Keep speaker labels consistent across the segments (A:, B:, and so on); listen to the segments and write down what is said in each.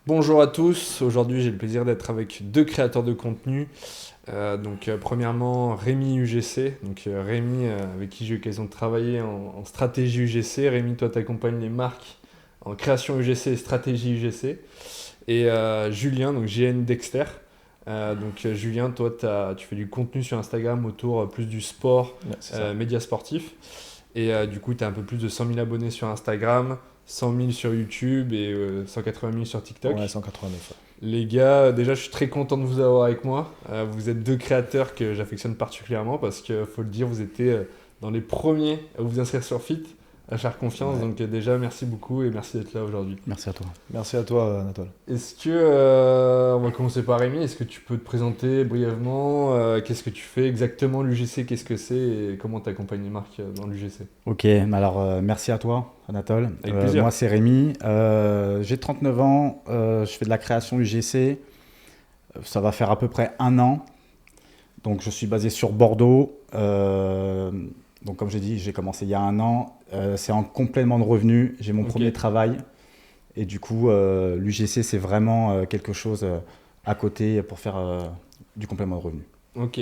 A: Bonjour à tous, aujourd'hui j'ai le plaisir d'être avec deux créateurs de contenu. Premièrement Rémi UGC, Rémi avec qui j'ai eu l'occasion de travailler en stratégie UGC. Rémi, toi tu accompagnes les marques en création UGC et stratégie UGC. Et Julien, donc JN Dexter. Julien, toi tu fais du contenu sur Instagram autour plus du sport,
B: Ouais, c'est ça.
A: médias sportifs. Et du coup tu as un peu plus de 100 000 abonnés sur Instagram, 100 000 sur YouTube et 180 000 sur
B: Ouais,
A: TikTok.
B: 189. Ouais.
A: Les gars, déjà je suis très content de vous avoir avec moi. Vous êtes deux créateurs que j'affectionne particulièrement parce que, faut le dire, vous étiez dans les premiers à vous inscrire sur Fit, à faire confiance.
B: Ouais.
A: Déjà merci beaucoup et merci d'être là aujourd'hui.
C: Merci à toi.
B: Merci à toi, Anatole.
A: Est-ce que, on va commencer par Rémi, est-ce que tu peux te présenter brièvement qu'est-ce que tu fais exactement l'UGC, qu'est-ce que c'est et comment tu accompagnes les marques dans l'UGC?
C: Ok, merci à toi, Anatole.
A: Avec plaisir.
C: Moi, c'est Rémi. J'ai 39 ans. Je fais de la création UGC. Ça va faire à peu près un an. Donc, je suis basé sur Bordeaux. Donc, comme j'ai dit, j'ai commencé il y a un an. C'est en complément de revenus. J'ai mon
A: Ok.
C: premier travail. Et du coup, l'UGC, c'est vraiment quelque chose à côté pour faire du complément de revenus.
A: Ok.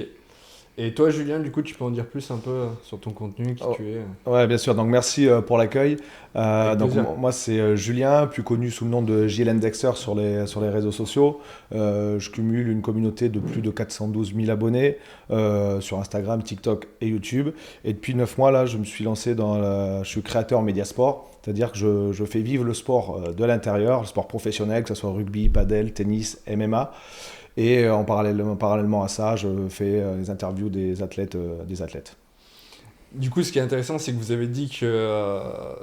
A: Et toi Julien, du coup tu peux en dire plus un peu sur ton contenu, qui
B: Oh,
A: tu es?
B: ouais, bien sûr. Donc, merci pour l'accueil.
A: Avec plaisir.
B: Moi, c'est Julien, plus connu sous le nom de JLN Dexter sur les réseaux sociaux. Je cumule une communauté de plus de 412 000 abonnés sur Instagram, TikTok et YouTube. Et depuis 9 mois, là, je me suis lancé je suis créateur média sport. C'est-à-dire que je fais vivre le sport de l'intérieur, le sport professionnel, que ce soit rugby, padel, tennis, MMA. Et parallèlement à ça, je fais les interviews des athlètes.
A: Du coup, ce qui est intéressant, c'est que vous avez dit que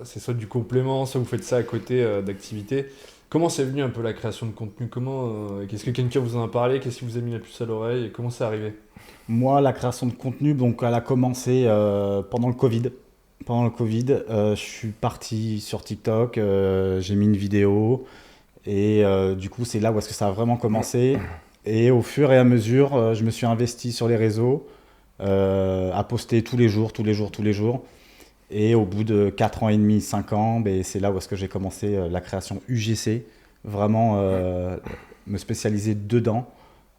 A: c'est soit du complément, soit vous faites ça à côté d'activités. Comment c'est venu un peu la création de contenu? Qu'est-ce que quelqu'un vous en a parlé? Qu'est-ce qui vous a mis la puce à l'oreille? Et comment c'est arrivé?
C: Moi, la création de contenu, donc, elle a commencé pendant le Covid. Pendant le Covid, je suis parti sur TikTok, j'ai mis une vidéo et du coup, c'est là où est-ce que ça a vraiment commencé. Et au fur et à mesure, je me suis investi sur les réseaux, à poster tous les jours, tous les jours, tous les jours. Et au bout de 4 ans et demi, 5 ans, ben, c'est là où est-ce que j'ai commencé la création UGC, vraiment me spécialiser dedans.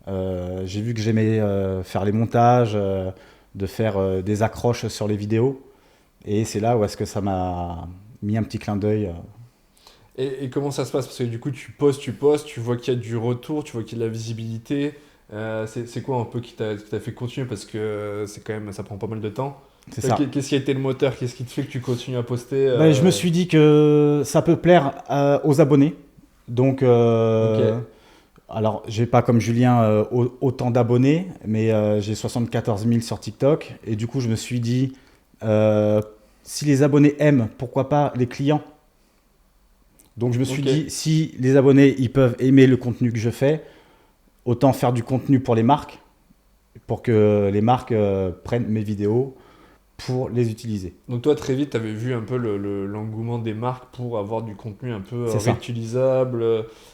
C: J'ai vu que j'aimais faire les montages, de faire des accroches sur les vidéos. Et c'est là où est-ce que ça m'a mis un petit clin d'œil.
A: Et comment ça se passe? Parce que du coup, tu postes, tu vois qu'il y a du retour, tu vois qu'il y a de la visibilité. C'est quoi un peu qui t'a fait continuer? Parce que c'est quand même, ça prend pas mal de temps.
C: C'est ça.
A: Qu'est-ce qui a été le moteur? Qu'est-ce qui te fait que tu continues à poster
C: Ben, je me suis dit que ça peut plaire aux abonnés. Donc,
A: Ok.
C: alors, j'ai pas comme Julien autant d'abonnés, mais j'ai 74 000 sur TikTok. Et du coup, je me suis dit, euh, si les abonnés aiment, pourquoi pas les clients? Donc, je me suis
A: Ok.
C: dit, si les abonnés ils peuvent aimer le contenu que je fais, autant faire du contenu pour les marques, pour que les marques prennent mes vidéos pour les utiliser.
A: Donc toi, très vite, tu avais vu un peu l'engouement des marques pour avoir du contenu un peu
C: C'est ça,
A: réutilisable,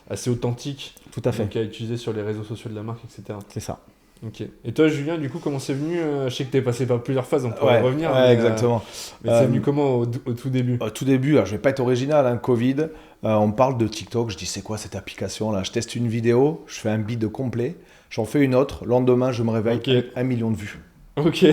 A: assez authentique,
C: tout à fait.
A: donc à utiliser sur les réseaux sociaux de la marque, etc.
C: C'est ça.
A: Ok. Et toi, Julien, du coup, comment c'est venu? Je sais que tu es passé par plusieurs phases, on pourrait y
B: Ouais,
A: revenir,
B: ouais, exactement.
A: mais c'est
B: Euh,
A: venu comment au tout début?
B: Au tout début, alors, je vais pas être original, hein, Covid, on me parle de TikTok, je dis c'est quoi cette application là? Je teste une vidéo, je fais un bid complet, j'en fais une autre, lendemain je me réveille,
A: Ok.
B: 1 million de vues.
A: Ok.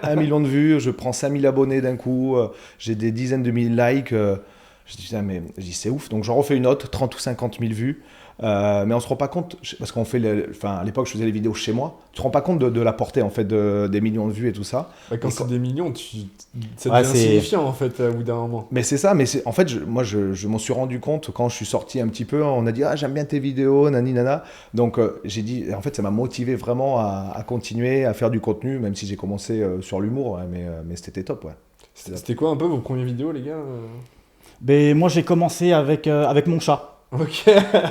B: 1 million de vues, je prends 5000 abonnés d'un coup, j'ai des dizaines de milliers de likes. Je dis, putain, mais je dis, c'est ouf. Donc j'en refais une autre, 30 ou 50 000 vues. Mais on se rend pas compte, parce qu'on fait, enfin, à l'époque je faisais les vidéos chez moi, tu te rends pas compte de la portée en fait des millions de vues et tout ça.
A: Bah, quand
B: Et
A: c'est des millions, ça
C: Ouais,
A: devient insignifiant en fait au bout d'un moment.
B: Mais c'est ça, mais en fait, moi, je m'en suis rendu compte quand je suis sorti un petit peu. On a dit, ah, j'aime bien tes vidéos, nani, nana. Donc, j'ai dit, en fait, ça m'a motivé vraiment à continuer à faire du contenu, même si j'ai commencé sur l'humour, ouais, mais c'était top, ouais. C'était top.
A: C'était quoi un peu vos premières vidéos, les gars?
C: Mais moi, j'ai commencé avec mon chat.
A: Ok.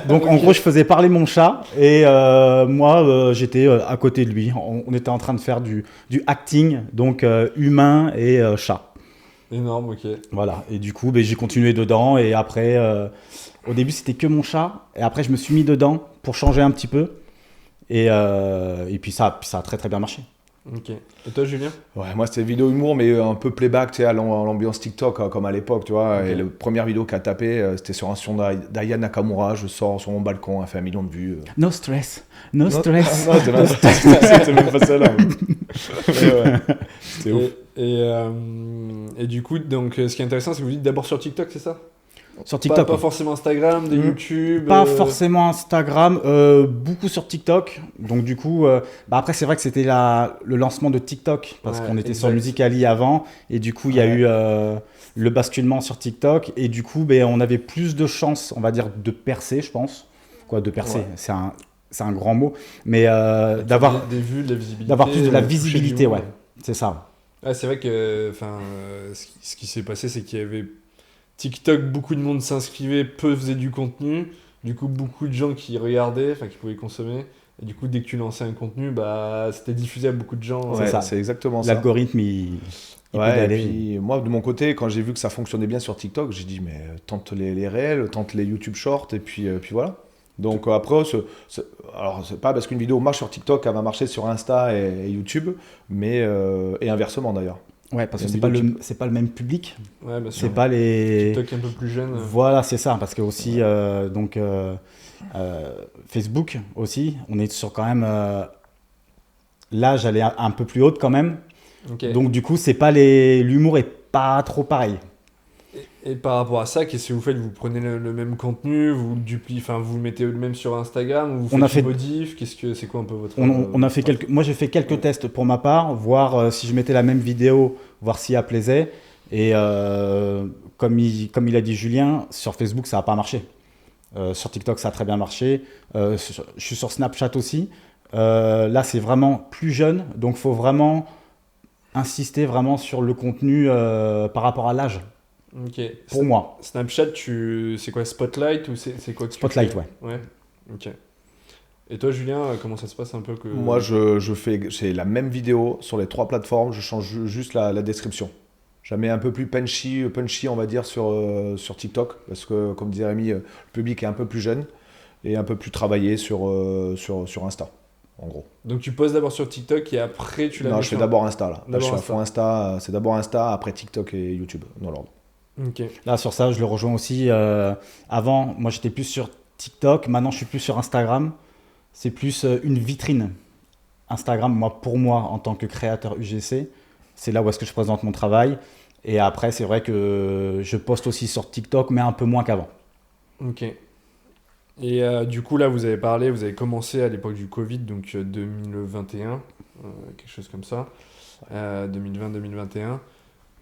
C: Donc, en
A: Ok.
C: gros, je faisais parler mon chat et moi, j'étais à côté de lui. On était en train de faire du acting, donc humain et chat.
A: Énorme, ok.
C: Voilà. Et du coup, ben, j'ai continué dedans. Et après, au début, c'était que mon chat. Et après, je me suis mis dedans pour changer un petit peu. Et puis, ça a très, très bien marché.
A: Ok. Et toi, Julien?
B: Ouais, moi c'était vidéo humour, mais un peu playback, tu sais, à l'ambiance TikTok, comme à l'époque, tu vois.
A: Ok.
B: Et la première vidéo qui a tapé, c'était sur un son d'Aya Nakamura. Je sors sur mon balcon, elle fait 1 million de vues.
C: No stress, no
B: Non,
C: stress.
B: non, c'était même pas celle-là. Mais ouais, c'était ouf.
A: Et du coup, donc, ce qui est intéressant, c'est que vous dites d'abord sur TikTok, c'est ça?
C: Sur TikTok.
A: Pas forcément Instagram, des YouTube.
C: Pas forcément Instagram, beaucoup sur TikTok. Donc du coup, après c'est vrai que c'était le lancement de TikTok parce
A: Ouais,
C: qu'on était
A: exact.
C: sur Musical.ly avant et du coup il y a eu le basculement sur TikTok et du coup on avait plus de chances, on va dire, de percer, je pense. Quoi, de percer,
A: Ouais.
C: c'est un grand mot, mais d'avoir
A: des vues, de la visibilité.
C: d'avoir plus de la
A: toucher du
C: visibilité,
A: monde.
C: ouais, c'est ça.
A: Ouais, c'est vrai que ce qui s'est passé, c'est qu'il y avait TikTok, beaucoup de monde s'inscrivait, peu faisaient du contenu. Du coup, beaucoup de gens qui regardaient, qui pouvaient consommer. Et du coup, dès que tu lançais un contenu, c'était diffusé à beaucoup de gens.
C: C'est ça.
B: C'est exactement ça.
C: L'algorithme, il peut
B: Ouais, et
C: aller.
B: puis moi de mon côté, quand j'ai vu que ça fonctionnait bien sur TikTok, j'ai dit mais tente les réels, tente les YouTube Shorts et puis voilà. Donc après, alors c'est pas parce qu'une vidéo marche sur TikTok qu'elle va marcher sur Insta et YouTube, mais et inversement d'ailleurs.
C: Ouais, parce
B: Il
C: que
B: y a une vidéo
C: c'est pas le même public.
A: Ouais, bien sûr.
C: C'est pas les.
A: TikTok un peu plus jeune.
C: Voilà, c'est ça, parce que aussi, Facebook aussi, on est sur quand même. L'âge, elle est un peu plus haute quand même.
A: Ok.
C: Donc, du coup, c'est pas l'humour est pas trop pareil.
A: Et par rapport à ça, qu'est-ce que vous faites? Vous prenez le même contenu, vous le dupliquez, vous le mettez le même sur Instagram, ou vous faites
C: On a fait-
A: une modif? C'est quoi un peu votre.
C: On a fait moi, j'ai fait quelques tests pour ma part, voir si je mettais la même vidéo, voir si elle plaisait. Et comme il a dit Julien, sur Facebook, ça n'a pas marché. Sur TikTok, ça a très bien marché. Je suis sur Snapchat aussi. Là, c'est vraiment plus jeune, donc il faut vraiment insister vraiment sur le contenu par rapport à l'âge,
A: Ok.
C: pour moi.
A: Snapchat, c'est quoi, Spotlight ou c'est quoi que tu
C: Spotlight,
A: fais?
C: ouais.
A: Ouais. Ok. Et toi, Julien, comment ça se passe un peu que...
B: Moi c'est la même vidéo sur les 3 plateformes, je change juste la description. Je la mets un peu plus punchy on va dire sur TikTok parce que comme disait Rémi, le public est un peu plus jeune et un peu plus travaillé sur Insta en gros.
A: Donc tu poses d'abord sur TikTok et après tu la
B: Non,
A: mets
B: je fais
A: sur-
B: d'abord Insta là. Là, je
A: D'abord
B: suis à
A: Insta.
B: fond Insta, c'est d'abord Insta, après TikTok et YouTube dans l'ordre.
A: Ok.
C: Là, sur ça, je le rejoins aussi. Avant, moi, j'étais plus sur TikTok. Maintenant, je suis plus sur Instagram. C'est plus une vitrine. Instagram, pour moi, en tant que créateur UGC, c'est là où est-ce que je présente mon travail. Et après, c'est vrai que je poste aussi sur TikTok, mais un peu moins qu'avant.
A: Ok. Et du coup, là, vous avez commencé à l'époque du Covid, donc 2021, quelque chose comme ça, 2020-2021. Là,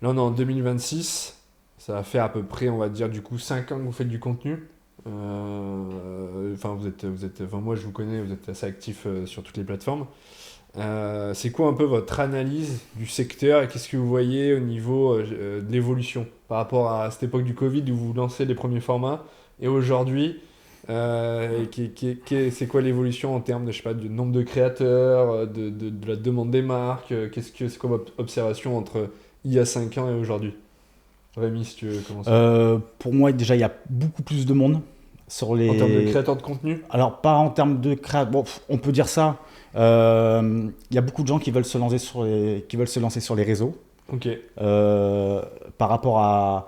A: on est en 2026, ça va faire à peu près, on va dire, du coup, 5 ans que vous faites du contenu. Moi, je vous connais, vous êtes assez actif sur toutes les plateformes. C'est quoi un peu votre analyse du secteur et qu'est-ce que vous voyez au niveau de l'évolution par rapport à cette époque du Covid où vous lancez les premiers formats et aujourd'hui, c'est quoi l'évolution en termes de, je sais pas, du nombre de créateurs, de la demande des marques, c'est quoi votre observation entre il y a 5 ans et aujourd'hui? Rémi, si tu veux commencer.
C: Pour moi, déjà, il y a beaucoup plus de monde sur les...
A: En termes de créateurs de contenu?
C: Alors, pas en termes de créateurs. Bon, on peut dire ça. Il y a beaucoup de gens qui veulent se lancer sur les réseaux.
A: Ok.
C: Par rapport à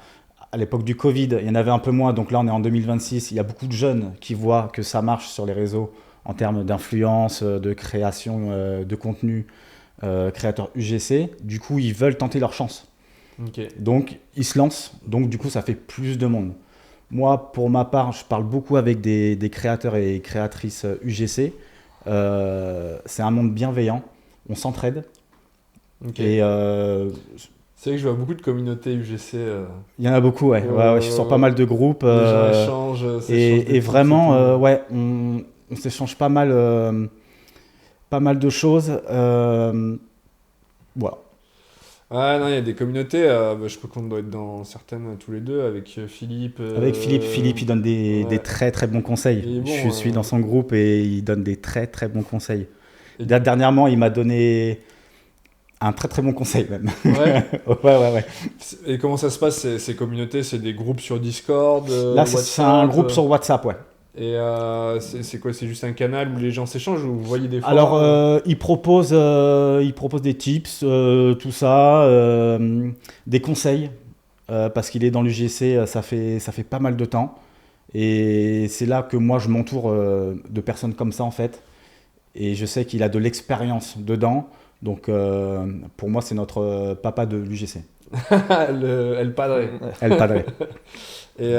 C: l'époque du Covid, il y en avait un peu moins. Donc là, on est en 2026. Il y a beaucoup de jeunes qui voient que ça marche sur les réseaux en termes d'influence, de création de contenu, créateurs UGC. Du coup, ils veulent tenter leur chance.
A: Ok.
C: Donc, ils se lancent. Donc, du coup, ça fait plus de monde. Moi, pour ma part, je parle beaucoup avec des créateurs et créatrices UGC. C'est un monde bienveillant. On s'entraide.
A: Ok.
C: Et
A: C'est vrai que je vois beaucoup de communautés UGC.
C: il y en a beaucoup, ouais. Ouais, je suis sur pas mal de groupes.
A: Les gens échangent. s'échangent des
C: Et
A: trucs,
C: vraiment,
A: c'est tout.
C: ouais, on s'échange pas mal de choses. Voilà.
A: Ouais, non, il y a des communautés. Je crois qu'on doit être dans certaines tous les deux avec Philippe.
C: Avec Philippe, il donne des
A: ouais.
C: très très bons conseils.
A: Il est bon,
C: Je suis dans son groupe et il donne des très très bons conseils.
A: Et-
C: Dernièrement, il m'a donné un très très bon conseil même.
A: Ouais.
C: ouais.
A: Et comment ça se passe ces communautés? C'est des groupes sur Discord
C: Là, c'est un
A: WhatsApp,
C: groupe sur WhatsApp, ouais.
A: Et c'est quoi? C'est juste un canal où les gens s'échangent ou vous voyez des fois?
C: Alors, il propose des tips, tout ça, des conseils, parce qu'il est dans l'UGC, ça fait pas mal de temps. Et c'est là que moi, je m'entoure de personnes comme ça, en fait. Et je sais qu'il a de l'expérience dedans. Donc, pour moi, c'est notre papa de l'UGC.
A: El Padre.
C: El Padre.
A: Et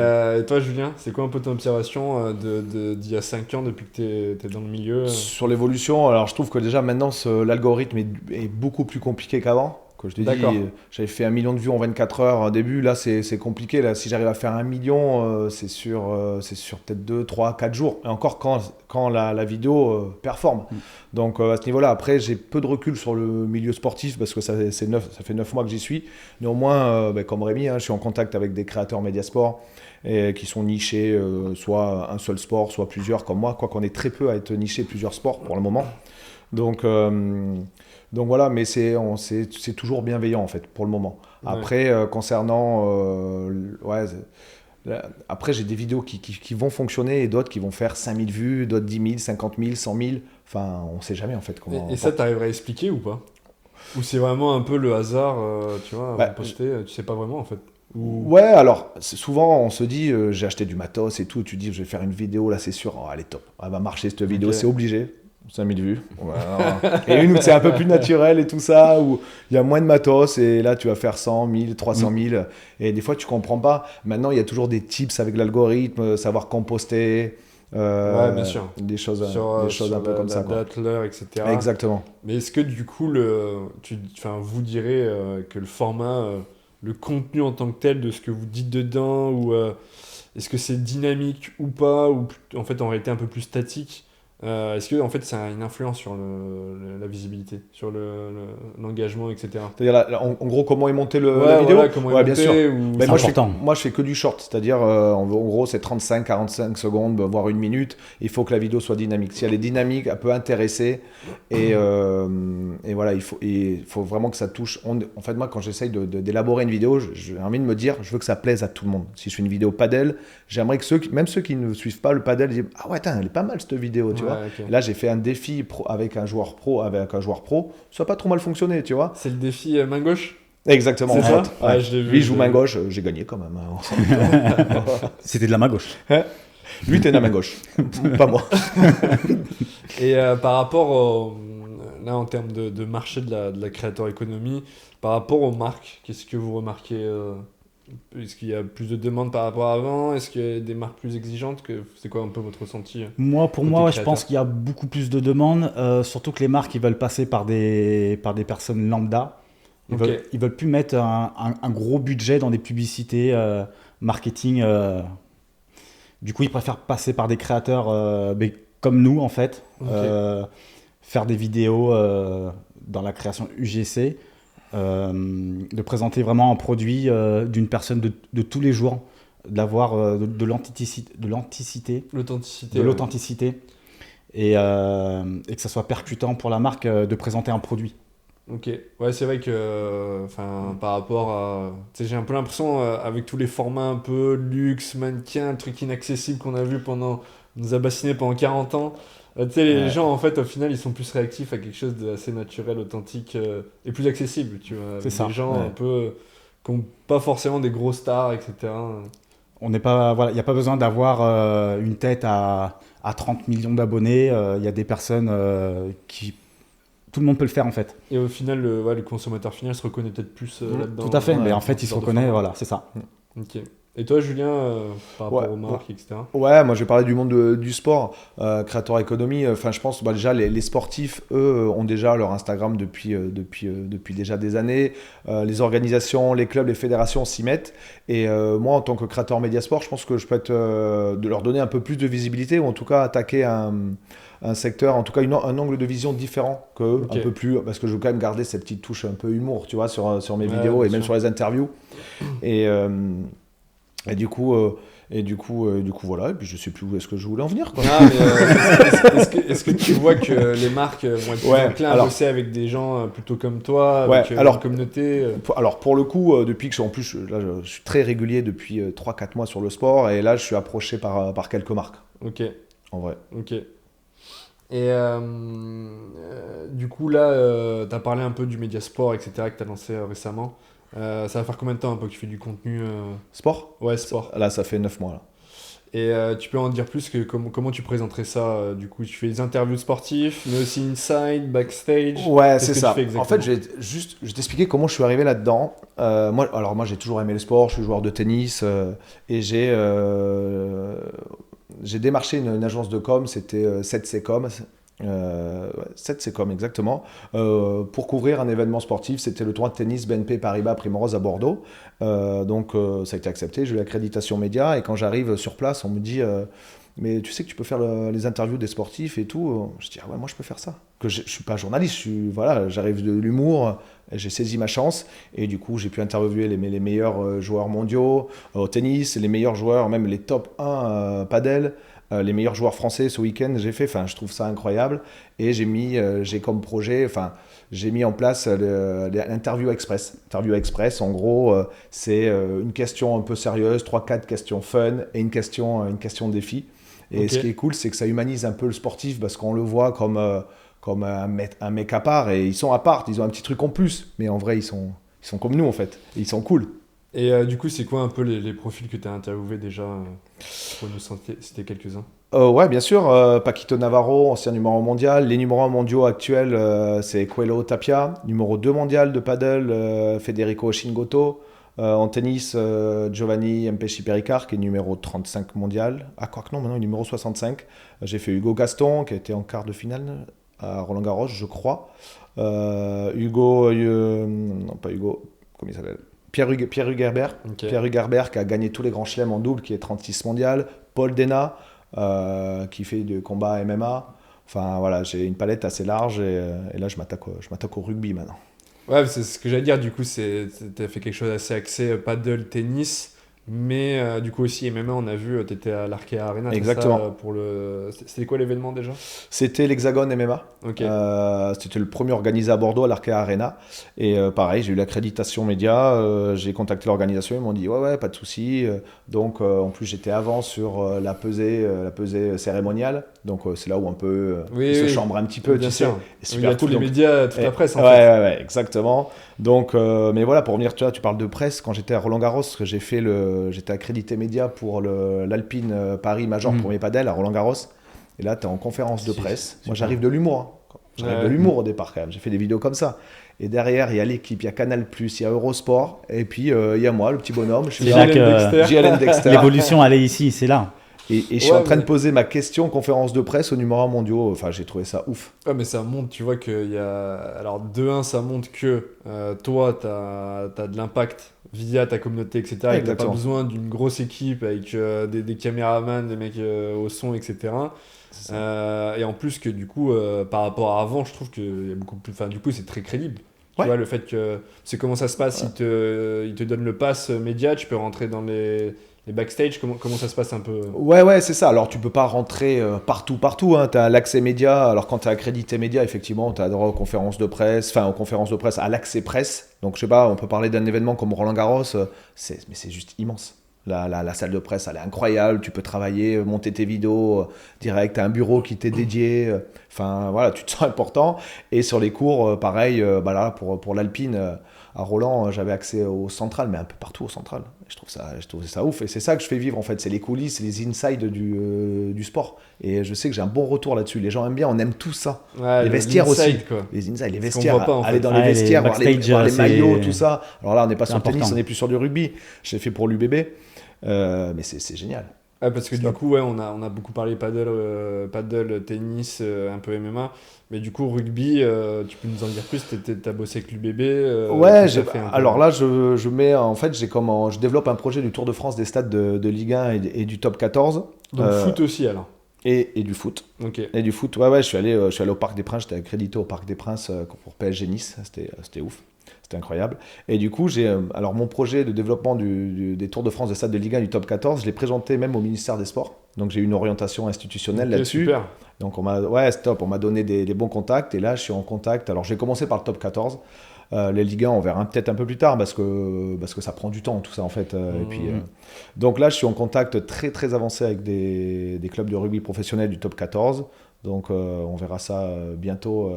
A: toi, Julien, c'est quoi un peu ton observation d'il y a 5 ans depuis que tu es dans le milieu?
B: Sur l'évolution, alors je trouve que déjà maintenant l'algorithme est beaucoup plus compliqué qu'avant. Comme je t'ai dit,
A: D'accord.
B: j'avais fait 1 million de vues en 24 heures au début. Là, c'est compliqué. Là, si j'arrive à faire 1 million, c'est sur peut-être 2, 3, 4 jours. Et encore quand la vidéo performe. Donc à ce niveau-là, après, j'ai peu de recul sur le milieu sportif parce que ça fait 9 mois que j'y suis. Néanmoins, comme Rémi, hein, je suis en contact avec des créateurs Mediasport et qui sont nichés, soit un seul sport, soit plusieurs comme moi. Quoiqu'on est très peu à être niché plusieurs sports pour le moment. Donc voilà, mais c'est toujours bienveillant en fait pour le moment. Après, concernant, après j'ai des vidéos qui vont fonctionner et d'autres qui vont faire 5000 vues, d'autres 10 000, 50 000, 100 000. Enfin, on sait jamais en fait comment.
A: Et ça, t'arriverais à expliquer ou pas? Ou c'est vraiment un peu le hasard, tu vois,
B: Bah,
A: poster, tu sais pas vraiment en fait.
B: Ouais, alors souvent on se dit j'ai acheté du matos et tout, tu dis je vais faire une vidéo là, c'est sûr, oh, elle est top, elle va marcher cette vidéo,
A: Ok.
B: c'est obligé. 5000 vues. Voilà. Et une où c'est un peu plus naturel et tout ça, où il y a moins de matos et là tu vas faire 100 000, 300 000 et des fois tu comprends pas. Maintenant il y a toujours des tips avec l'algorithme, savoir composter,
A: Ouais, bien sûr.
B: des choses
A: Sur
B: un peu comme
A: la
B: ça. Quoi.
A: date, l'heure, etc.
B: Exactement.
A: Mais est-ce que du coup, vous direz que le format, le contenu en tant que tel de ce que vous dites dedans, ou est-ce que c'est dynamique ou pas, ou en fait en réalité un peu plus statique? Est-ce que en fait ça a une influence sur la visibilité, sur l'engagement, etc.
B: C'est-à-dire en gros comment est monté la
A: Ouais,
B: vidéo.
A: voilà, comment
B: Ouais,
A: est
B: bien
A: monté,
B: sûr.
A: ou
B: Mais
C: C'est
B: moi,
C: important.
B: moi, je fais que du short, c'est-à-dire en gros, c'est 35-45 secondes, voire 1 minute. Il faut que la vidéo soit dynamique. Si elle est dynamique, elle peut intéresser. Et voilà, il faut vraiment que ça touche. En fait, moi, quand j'essaye d'élaborer une vidéo, j'ai envie de me dire, je veux que ça plaise à tout le monde. Si je fais une vidéo padel, j'aimerais que même ceux qui ne suivent pas le padel disent ah ouais, elle est pas mal cette vidéo, tu vois.
A: ok.
B: Là, j'ai fait un défi avec un joueur pro, ça n'a pas trop mal fonctionné, tu vois.
A: C'est le défi main gauche?
B: Exactement.
A: C'est
B: en
A: ça?
B: fait.
A: Ouais, je l'ai vu,
B: Lui, il
A: je
B: joue
A: l'ai
B: main
A: vu.
B: gauche, j'ai gagné quand même. Hein.
C: C'était de la main gauche.
B: Lui, t'es la main gauche, pas moi.
A: Et par rapport là en termes de marché de la creator economy, par rapport aux marques, qu'est-ce que vous remarquez? Est-ce qu'il y a plus de demandes par rapport à avant? Est-ce qu'il y a des marques plus exigeantes? C'est quoi un peu votre ressenti?
C: Pour
A: Côté
C: moi, je
A: créateur.
C: pense qu'il y a beaucoup plus de demandes, surtout que les marques ils veulent passer par des personnes lambda.
A: Ok.
C: Ils veulent plus mettre un gros budget dans des publicités marketing. Du coup, ils préfèrent passer par des créateurs comme nous, en fait,
A: Ok.
C: faire des vidéos dans la création UGC, de présenter vraiment un produit d'une personne de tous les jours, d'avoir de l'authenticité,
A: L'authenticité.
C: de
A: ouais.
C: l'authenticité et que ça soit percutant pour la marque de présenter un produit.
A: Ok, ouais, c'est vrai que par rapport à. Tu sais, j'ai un peu l'impression, avec tous les formats un peu luxe, mannequin, le truc inaccessible qu'on a vu nous a bassiné pendant 40 ans, tu sais, les
B: Ouais.
A: gens, en fait, au final, ils sont plus réactifs à quelque chose d'assez naturel, authentique et plus accessible, tu vois.
C: C'est ça,
A: Des gens
B: ouais.
A: un peu qui n'ont pas forcément des grosses stars, etc.
C: On n'est pas, voilà, il n'y a pas besoin d'avoir une tête à 30 millions d'abonnés. Il y a des personnes qui. Tout le monde peut le faire en fait.
A: Et au final, le consommateur final se reconnaît peut-être plus là-dedans.
C: Tout à fait,
B: ouais,
C: mais en
A: dans
C: fait,
A: ce
C: il se
A: genre de
C: reconnaît,
A: format.
C: voilà, c'est ça.
A: Ok. Et toi, Julien, par rapport
B: Ouais,
A: aux marques, etc.
B: Ouais, moi je vais parler du monde du sport, Creator Economy. Enfin, je pense déjà les sportifs, eux, ont déjà leur Instagram depuis déjà des années. Les organisations, les clubs, les fédérations s'y mettent. Et moi, en tant que créateur Mediasport, je pense que je peux être de leur donner un peu plus de visibilité ou en tout cas attaquer un secteur, en tout cas un angle de vision différent qu'eux,
A: Ok.
B: un peu plus, parce que je veux quand même garder cette petite touche un peu humour, tu vois, sur mes
A: Ouais,
B: vidéos et
A: bien
B: même
A: sûr.
B: sur les interviews. Et du coup, Et du coup, voilà. Et puis je sais plus où est-ce que je voulais en venir, quoi.
A: Ah, mais est-ce que tu vois que les marques vont être plus enclins à bosser avec des gens plutôt comme toi, avec une communauté
B: Alors pour le coup, depuis que je suis très régulier depuis 3-4 mois sur le sport, et là je suis approché par quelques marques.
A: Ok.
B: En vrai.
A: Ok. Et du coup là, tu as parlé un peu du média sport, etc., que tu as lancé récemment. Ça va faire combien de temps un peu que tu fais du contenu
B: Sport ?
A: Ouais, sport.
B: Là, ça fait 9 mois. Là.
A: Et tu peux en dire plus que comment tu présenterais ça du coup, tu fais des interviews de sportifs, mais aussi inside, backstage.
B: Ouais, c'est ça. En fait, je vais t'expliquer comment je suis arrivé là-dedans. Moi, j'ai toujours aimé le sport. Je suis joueur de tennis et j'ai démarché une agence de com. C'était 7C-Com. 7C-Com exactement, pour couvrir un événement sportif. C'était le tournoi de tennis BNP Paribas Primrose à Bordeaux. Donc ça a été accepté, j'ai eu l'accréditation média, et quand j'arrive sur place, on me dit mais tu sais que tu peux faire les interviews des sportifs et tout. Je dis ouais, moi je peux faire ça. Que je suis pas journaliste, j'arrive de l'humour, j'ai saisi ma chance, et du coup j'ai pu interviewer les meilleurs joueurs mondiaux au tennis, les meilleurs joueurs, même les top 1 padel, les meilleurs joueurs français ce week-end. Je trouve ça incroyable, et j'ai mis en place l'interview express. Interview express, en gros, c'est une question un peu sérieuse, 3-4 questions fun et une question défi. Et ce qui est cool, c'est que ça humanise un peu le sportif, parce qu'on le voit comme un mec à part, et ils sont à part, ils ont un petit truc en plus, mais en vrai ils sont comme nous en fait, et ils sont cool.
A: Et du coup, c'est quoi un peu les profils que tu as interviewés déjà pour nous citer quelques-uns?
B: Ouais, bien sûr. Paquito Navarro, ancien numéro 1 mondial. Les numéros 1 mondiaux actuels, c'est Coelho Tapia. Numéro 2 mondial de paddle, Federico Shingoto. En tennis, Giovanni Mpessi Pericard, qui est numéro 35 mondial. Ah, quoi que non, maintenant il est numéro 65. J'ai fait Hugo Gaston, qui a été en quart de finale à Roland-Garros, je crois. Non, pas Hugo, comment il s'appelle ? Pierre Hugerbert, okay. Pierre Hugerbert qui a gagné tous les grands chelems en double, qui est 36 mondial. Paul Dena, qui fait du combat MMA. Enfin voilà, j'ai une palette assez large, et là je m'attaque au rugby maintenant.
A: Ouais, c'est ce que j'allais dire, du coup, t'as fait quelque chose assez axé paddle, tennis, mais du coup aussi MMA, on a vu, t'étais à l'Arkea Arena.
B: Exactement.
A: C'était quoi l'événement déjà ?
B: C'était l'Hexagone MMA.
A: Okay.
B: C'était le premier organisé à Bordeaux à l'Arkea Arena. Et pareil, j'ai eu l'accréditation média, j'ai contacté l'organisation, ils m'ont dit ouais, pas de souci. Donc en plus j'étais avant sur la pesée cérémoniale. Donc c'est là où un peu il se chambre un petit peu,
A: bien
B: tu
A: sûr.
B: sais.
A: Il y a tous les médias, toute la presse en fait.
B: Ouais, exactement. Donc, mais voilà, pour venir, tu parles de presse. Quand j'étais à Roland-Garros, j'étais accrédité média pour l'Alpine Paris Major pour mes padels à Roland-Garros. Et là, tu es en conférence de presse. Moi, j'arrive de l'humour. J'arrive de l'humour au départ, quand même. J'ai fait des vidéos comme ça. Et derrière, il y a l'équipe, il y a Canal+, il y a Eurosport. Et puis, il y a moi, le petit bonhomme. Je suis
C: JLN Dexter. L'évolution, elle est ici, c'est là.
B: Et je suis en train de poser ma question conférence de presse au numéro 1 mondiaux. Enfin, j'ai trouvé ça ouf.
A: Ouais, mais ça montre, tu vois, qu'il y a... Alors, de 1, ça montre que toi, tu as de l'impact via ta communauté, etc. Et que tu n'as pas besoin d'une grosse équipe avec des caméramans, des mecs au son, etc. Et en plus que, du coup, par rapport à avant, je trouve qu'il y a beaucoup plus... Enfin, du coup, c'est très crédible. Tu vois, le fait que... C'est comment ça se passe, ils te donnent le pass média, tu peux rentrer dans les backstage, comment ça se passe un peu ?
B: Ouais, c'est ça. Alors, tu peux pas rentrer partout. Hein. Tu as l'accès média. Alors, quand tu as accrédité média, effectivement, tu as droit aux conférences de presse, à l'accès presse. Donc, je sais pas, on peut parler d'un événement comme Roland-Garros, mais c'est juste immense. La salle de presse, elle est incroyable. Tu peux travailler, monter tes vidéos direct. Tu as un bureau qui t'est dédié. Enfin, voilà, tu te sens important. Et sur les cours, pareil, là, pour l'Alpine, à Roland, j'avais accès au central, mais un peu partout au central. Je trouve ça ouf. Et c'est ça que je fais vivre, en fait. C'est les coulisses, les insides du sport. Et je sais que j'ai un bon retour là-dessus. Les gens aiment bien, on aime tout ça.
A: Ouais,
B: les vestiaires aussi.
A: Quoi.
B: Les insides, les vestiaires.
A: Pas,
B: aller dans les vestiaires, voir les maillots, tout ça. Alors là, on n'est pas sur le tennis, on est plus sur du rugby. Je l'ai fait pour l'UBB. Mais c'est génial.
A: Ah, parce que du coup, on a beaucoup parlé paddle, tennis, un peu MMA. Mais du coup, rugby, tu peux nous en dire plus ? T'as bossé avec l'UBB
B: Ouais, alors là, je développe un projet du Tour de France des stades de Ligue 1 et du Top 14.
A: Donc foot aussi, alors ?
B: Et du foot.
A: Okay.
B: Et du foot, ouais, je suis allé au Parc des Princes, j'étais accrédité au Parc des Princes pour PSG Nice, c'était ouf. C'était incroyable. Et du coup, alors mon projet de développement des Tours de France de stade de Ligue 1 du top 14, je l'ai présenté même au ministère des Sports. Donc j'ai eu une orientation institutionnelle là-dessus.
A: Super.
B: Donc c'est top, on m'a donné des bons contacts et là je suis en contact. Alors j'ai commencé par le top 14. Les Ligue 1, on verra peut-être un peu plus tard parce que ça prend du temps tout ça en fait. Et puis, donc là je suis en contact très très avancé avec des clubs de rugby professionnels du top 14. Donc on verra ça bientôt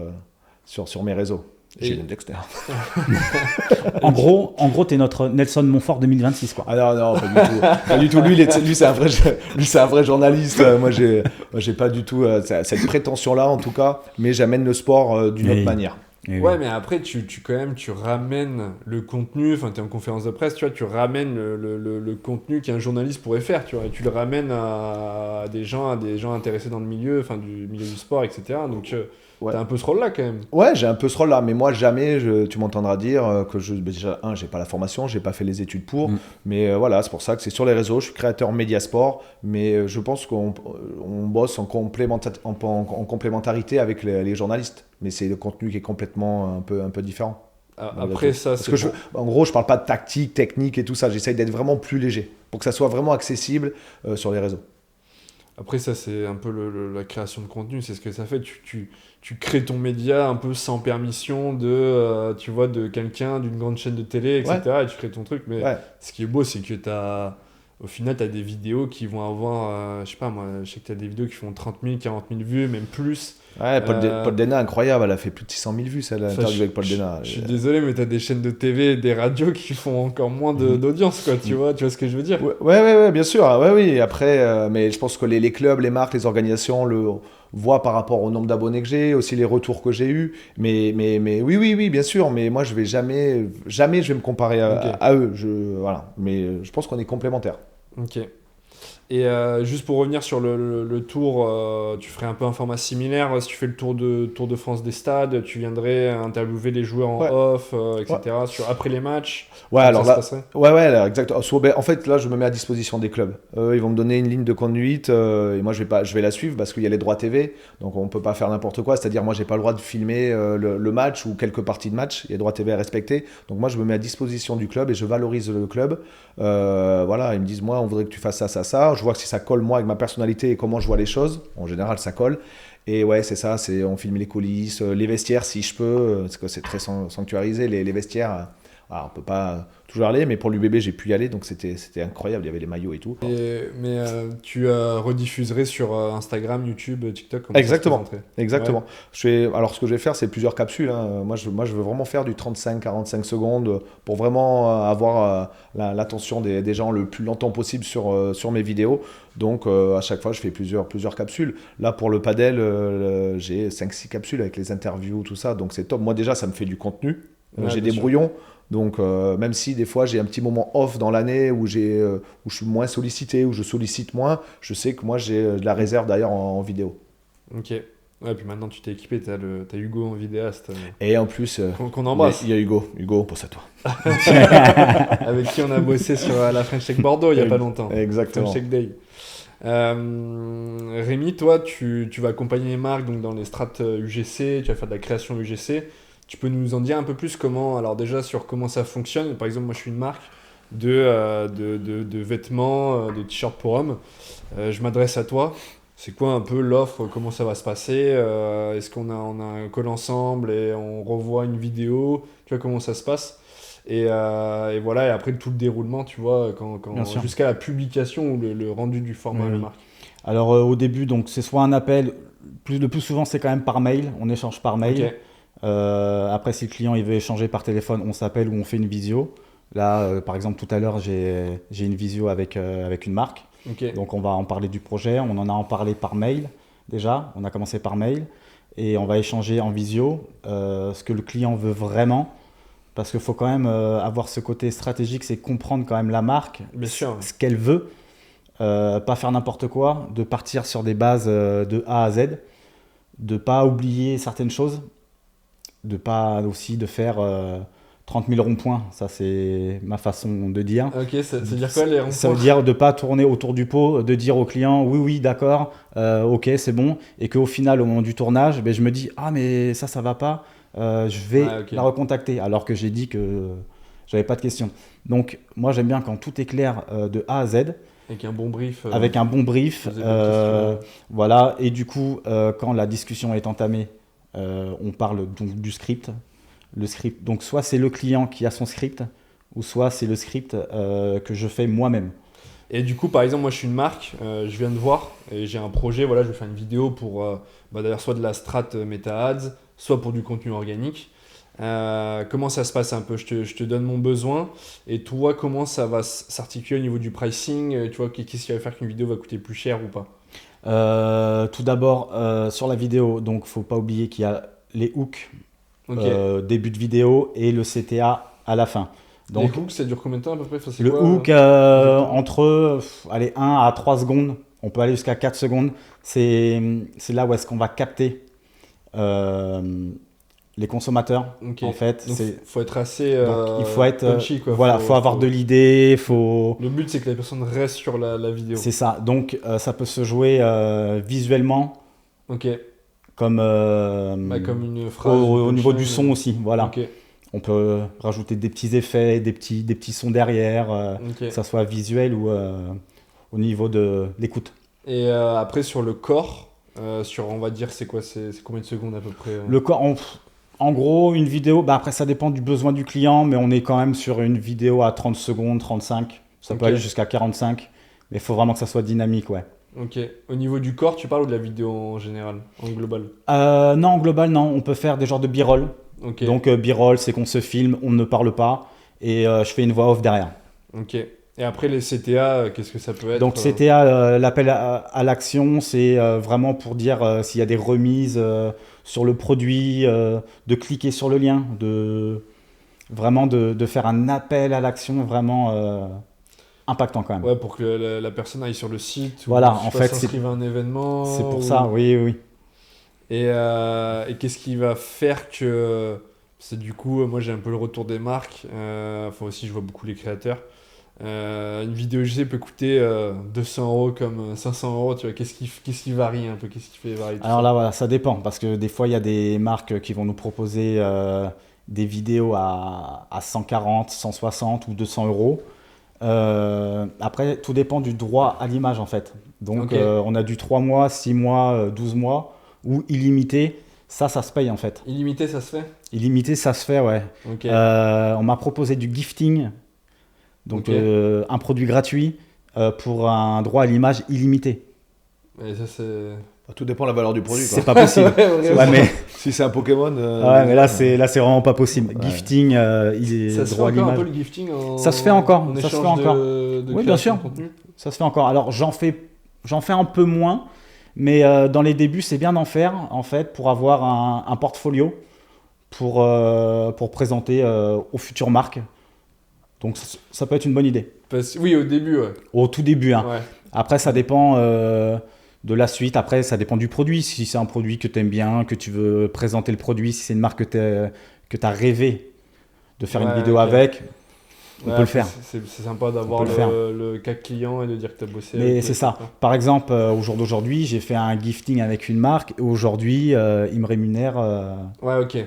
B: sur mes réseaux. Jalen Dexter.
C: En gros, t'es notre Nelson Montfort 2026, quoi.
B: Ah non, pas du tout. Pas du tout. Lui, c'est un vrai journaliste. Moi, j'ai pas du tout cette prétention-là, en tout cas. Mais j'amène le sport d'une autre manière.
A: Ouais, mais après, tu ramènes le contenu, enfin, tu es en conférence de presse, tu vois, tu ramènes le contenu qu'un journaliste pourrait faire, tu vois, et tu le ramènes à des gens intéressés dans le milieu, enfin, du milieu du sport, etc. Donc,
B: ouais.
A: T'as un peu ce rôle-là, quand même.
B: Ouais, j'ai un peu ce rôle-là, mais moi, jamais, tu m'entendras dire que déjà, j'ai pas la formation, j'ai pas fait les études pour, mais voilà, c'est pour ça que c'est sur les réseaux, je suis créateur média sport, mais je pense qu'on bosse en complémentarité avec les journalistes. Mais c'est le contenu qui est complètement un peu différent.
A: Après ça, c'est
B: en gros, je parle pas de tactique, technique et tout ça. J'essaye d'être vraiment plus léger pour que ça soit vraiment accessible sur les réseaux.
A: Après ça, c'est un peu la création de contenu. C'est ce que ça fait. Tu crées ton média un peu sans permission de quelqu'un, d'une grande chaîne de télé, etc. Ouais. Et tu crées ton truc. Mais ce qui est beau, c'est que au final, tu as des vidéos qui vont avoir, je sais pas moi, je sais que tu as des vidéos qui font 30 000, 40 000 vues, même plus.
B: Ouais, Paul Dena, incroyable, elle a fait plus de 600 000 vues, celle l'interview avec Paul Dena.
A: Je suis désolé, mais tu as des chaînes de TV et des radios qui font encore moins d'audience, quoi, tu vois ce que je veux dire.
B: Ouais, bien sûr, oui. Après, mais je pense que les clubs, les marques, les organisations le voient par rapport au nombre d'abonnés que j'ai, aussi les retours que j'ai eus. Mais oui, bien sûr, mais moi, je vais jamais je vais me comparer à eux. Voilà. Mais je pense qu'on est complémentaires.
A: Ok. Et juste pour revenir sur le tour, tu ferais un peu un format similaire. Si tu fais le tour de France des stades, tu viendrais interviewer les joueurs en off, etc. Après les matchs.
B: Ouais, alors là, exactement. En fait, là, je me mets à disposition des clubs. Ils vont me donner une ligne de conduite et moi, je vais la suivre parce qu'il y a les droits TV. Donc, on peut pas faire n'importe quoi. C'est-à-dire, moi, j'ai pas le droit de filmer le match ou quelques parties de match. Il y a des droits TV à respecter. Donc, moi, je me mets à disposition du club et je valorise le club. Voilà, ils me disent, moi, on voudrait que tu fasses ça, ça, ça. Je vois si ça colle moi avec ma personnalité et comment je vois les choses. En général, ça colle. Et ouais, c'est ça, on filme les coulisses, les vestiaires si je peux, parce que c'est très sanctuarisé, les vestiaires. Alors, on peut pas toujours aller, mais pour l'UBB, j'ai pu y aller, donc c'était incroyable, il y avait les maillots et tout.
A: Mais tu rediffuserais sur Instagram, YouTube, TikTok.
B: Exactement. Alors, ce que je vais faire, c'est plusieurs capsules. Hein. Moi, je veux vraiment faire du 35-45 secondes pour vraiment avoir l'attention des gens le plus longtemps possible sur mes vidéos. Donc, à chaque fois, je fais plusieurs capsules. Là, pour le padel, j'ai 5-6 capsules avec les interviews, tout ça, donc c'est top. Moi, déjà, ça me fait du contenu. J'ai des brouillons. Donc, même si des fois j'ai un petit moment off dans l'année où je suis moins sollicité, où je sollicite moins, je sais que moi j'ai de la réserve d'ailleurs en vidéo.
A: Ok. Ouais, puis maintenant tu t'es équipé, t'as Hugo en vidéaste.
B: Et en plus,
A: qu'on embrasse.
B: Il y a Hugo, on pense à toi.
A: Avec qui on a bossé sur la French Tech Bordeaux il n'y a pas longtemps.
B: Exactement.
A: French Tech Day. Rémi, toi, tu vas accompagner les marques donc, dans les strates UGC, tu vas faire de la création UGC. Tu peux nous en dire un peu plus déjà sur comment ça fonctionne. Par exemple, moi je suis une marque de vêtements, de t-shirts pour hommes. Je m'adresse à toi. C'est quoi un peu l'offre? Comment ça va se passer? Est-ce qu'on a un call ensemble et on revoit une vidéo? Tu vois comment ça se passe? Et voilà, et après tout le déroulement, tu vois, jusqu'à la publication ou le rendu du format de la marque.
C: Alors au début, donc c'est soit un appel, le plus souvent c'est quand même par mail, on échange par mail. Okay. Après, si le client il veut échanger par téléphone, on s'appelle ou on fait une visio. Là, par exemple, tout à l'heure, j'ai une visio avec une marque.
A: Okay.
C: Donc, on va en parler du projet. On en a parlé par mail déjà. On a commencé par mail. Et on va échanger en visio ce que le client veut vraiment. Parce qu'il faut quand même avoir ce côté stratégique, c'est comprendre quand même la marque,
A: bien sûr,
C: ce qu'elle veut. Pas faire n'importe quoi, de partir sur des bases de A à Z. De ne pas oublier certaines choses. De pas aussi de faire 30 000 ronds-points, ça c'est ma façon de dire.
A: Ok, ça veut dire quoi les ronds-points?
C: Ça veut dire de ne pas tourner autour du pot, de dire au client oui d'accord, ok c'est bon, et qu'au final au moment du tournage, je me dis ah mais ça va pas, je vais
A: Ah, ok.
C: la recontacter alors que j'ai dit que j'avais pas de questions. Donc moi j'aime bien quand tout est clair de A à Z,
A: Avec un bon brief.
C: avec un bon brief,
A: poser bonnes questions.
C: voilà, et du coup quand la discussion est entamée, on parle donc du script. Le script, donc soit c'est le client qui a son script, ou soit c'est le script que je fais moi-même.
A: Et du coup, par exemple, moi je suis une marque, je viens de voir et j'ai un projet, voilà, je vais faire une vidéo pour d'ailleurs soit de la strat Meta Ads, soit pour du contenu organique. Comment ça se passe un peu? Je te donne mon besoin et toi, comment ça va s'articuler au niveau du pricing? Tu vois, qu'est-ce qui va faire qu'une vidéo va coûter plus cher ou pas?
C: Tout d'abord, sur la vidéo, donc faut pas oublier qu'il y a les hooks
A: Ok.
C: début de vidéo et le CTA à la fin. Donc
A: Les hooks, ça dure combien de temps à peu près? Enfin, c'est
C: le
A: quoi,
C: hook
A: exactement
C: entre allez, 1 à 3 secondes, on peut aller jusqu'à 4 secondes, c'est là où est-ce qu'on va capter les consommateurs.
A: Ok.
C: En fait,
A: Donc,
C: c'est
A: faut être assez
C: donc il faut être
A: punchy, quoi.
C: voilà, faut avoir de l'idée, faut
A: Le but, c'est que la personne reste sur la vidéo.
C: c'est ça. Donc ça peut se jouer visuellement
A: Ok.
C: comme
A: Comme une phrase.
C: au
A: une
C: niveau du
A: punchline.
C: son aussi, voilà.
A: Ok.
C: On peut rajouter des petits effets, des petits sons derrière,
A: Ok.
C: que ça soit visuel ou au niveau de l'écoute.
A: Et après, sur le corps, on va dire, c'est quoi? C'est combien de secondes à peu près?
C: Le corps, en gros, une vidéo, bah après ça dépend du besoin du client, mais on est quand même sur une vidéo à 30 secondes, 35, ça
A: Ok.
C: peut aller jusqu'à 45, mais il faut vraiment que ça soit dynamique, ouais.
A: Ok. Au niveau du corps, tu parles ou de la vidéo en général, en global?
C: Non, en global, non, on peut faire des genres de b-roll.
A: Ok.
C: Donc b-roll, c'est qu'on se filme, on ne parle pas, et je fais une voix off derrière.
A: Ok. Et après, les CTA, qu'est-ce que ça peut être?
C: Donc CTA, l'appel à l'action, c'est vraiment pour dire s'il y a des remises sur le produit, de cliquer sur le lien, vraiment de faire un appel à l'action vraiment impactant quand même.
A: Ouais, pour que la personne aille sur le site.
C: Voilà,
A: ou, je sais
C: en
A: pas,
C: fait,
A: s'inscrive à un événement.
C: C'est pour
A: ou-
C: ça, oui, oui.
A: Et qu'est-ce qui va faire que. C'est du coup, moi j'ai un peu le retour des marques. Enfin aussi, je vois beaucoup les créateurs. Une vidéo UGC peut coûter 200 € comme 500 €. Tu vois, qu'est-ce qui varie un peu? Qu'est-ce qui fait varier tout
C: Alors
A: ça?
C: là, voilà, ça dépend, parce que des fois, il y a des marques qui vont nous proposer des vidéos à 140, 160 ou 200 euros. Après, tout dépend du droit à l'image, en fait. Donc,
A: Ok.
C: on a du 3 mois, 6 mois, 12 mois, ou illimité. Ça se paye, en fait.
A: Illimité, ça se fait?
C: Illimité, ça se fait, ouais.
A: Ok.
C: On m'a proposé du gifting, donc
A: Ok.
C: un produit gratuit pour un droit à l'image illimité.
A: Et ça, c'est.
B: Tout dépend de la valeur du produit.
C: C'est
B: Quoi.
C: pas possible. Ouais, mais,
B: Si c'est un Pokémon.
C: ouais, mais là, c'est vraiment pas possible.
B: Ouais.
C: Gifting, il est
A: Ça se fait
C: droit à
A: encore un
C: l'image.
A: peu le gifting
C: Ça se fait encore,
A: en
C: ça se fait
A: échange
C: encore.
A: de
C: Oui, bien
A: création
C: sûr.
A: de contenu?
C: Ça se fait encore. Alors, j'en fais un peu moins, mais dans les débuts, c'est bien d'en faire, en fait, pour avoir un portfolio pour présenter aux futures marques. Donc, ça peut être une bonne idée.
A: Oui, au début, ouais.
C: Au tout début, hein.
A: Ouais.
C: Après, ça dépend de la suite. Après, ça dépend du produit. Si c'est un produit que tu aimes bien, que tu veux présenter le produit, si c'est une marque que tu as rêvé de faire une
A: Ouais,
C: vidéo
A: ok.
C: avec, on
A: Ouais,
C: peut le faire.
A: C'est sympa d'avoir
C: On peut le faire.
A: le cas client et de dire que tu as bossé
C: Mais
A: avec
C: c'est
A: les
C: ça.
A: créateurs.
C: Par exemple, au jour d'aujourd'hui, j'ai fait un gifting avec une marque et aujourd'hui, ils me rémunèrent.
A: Ouais, ok.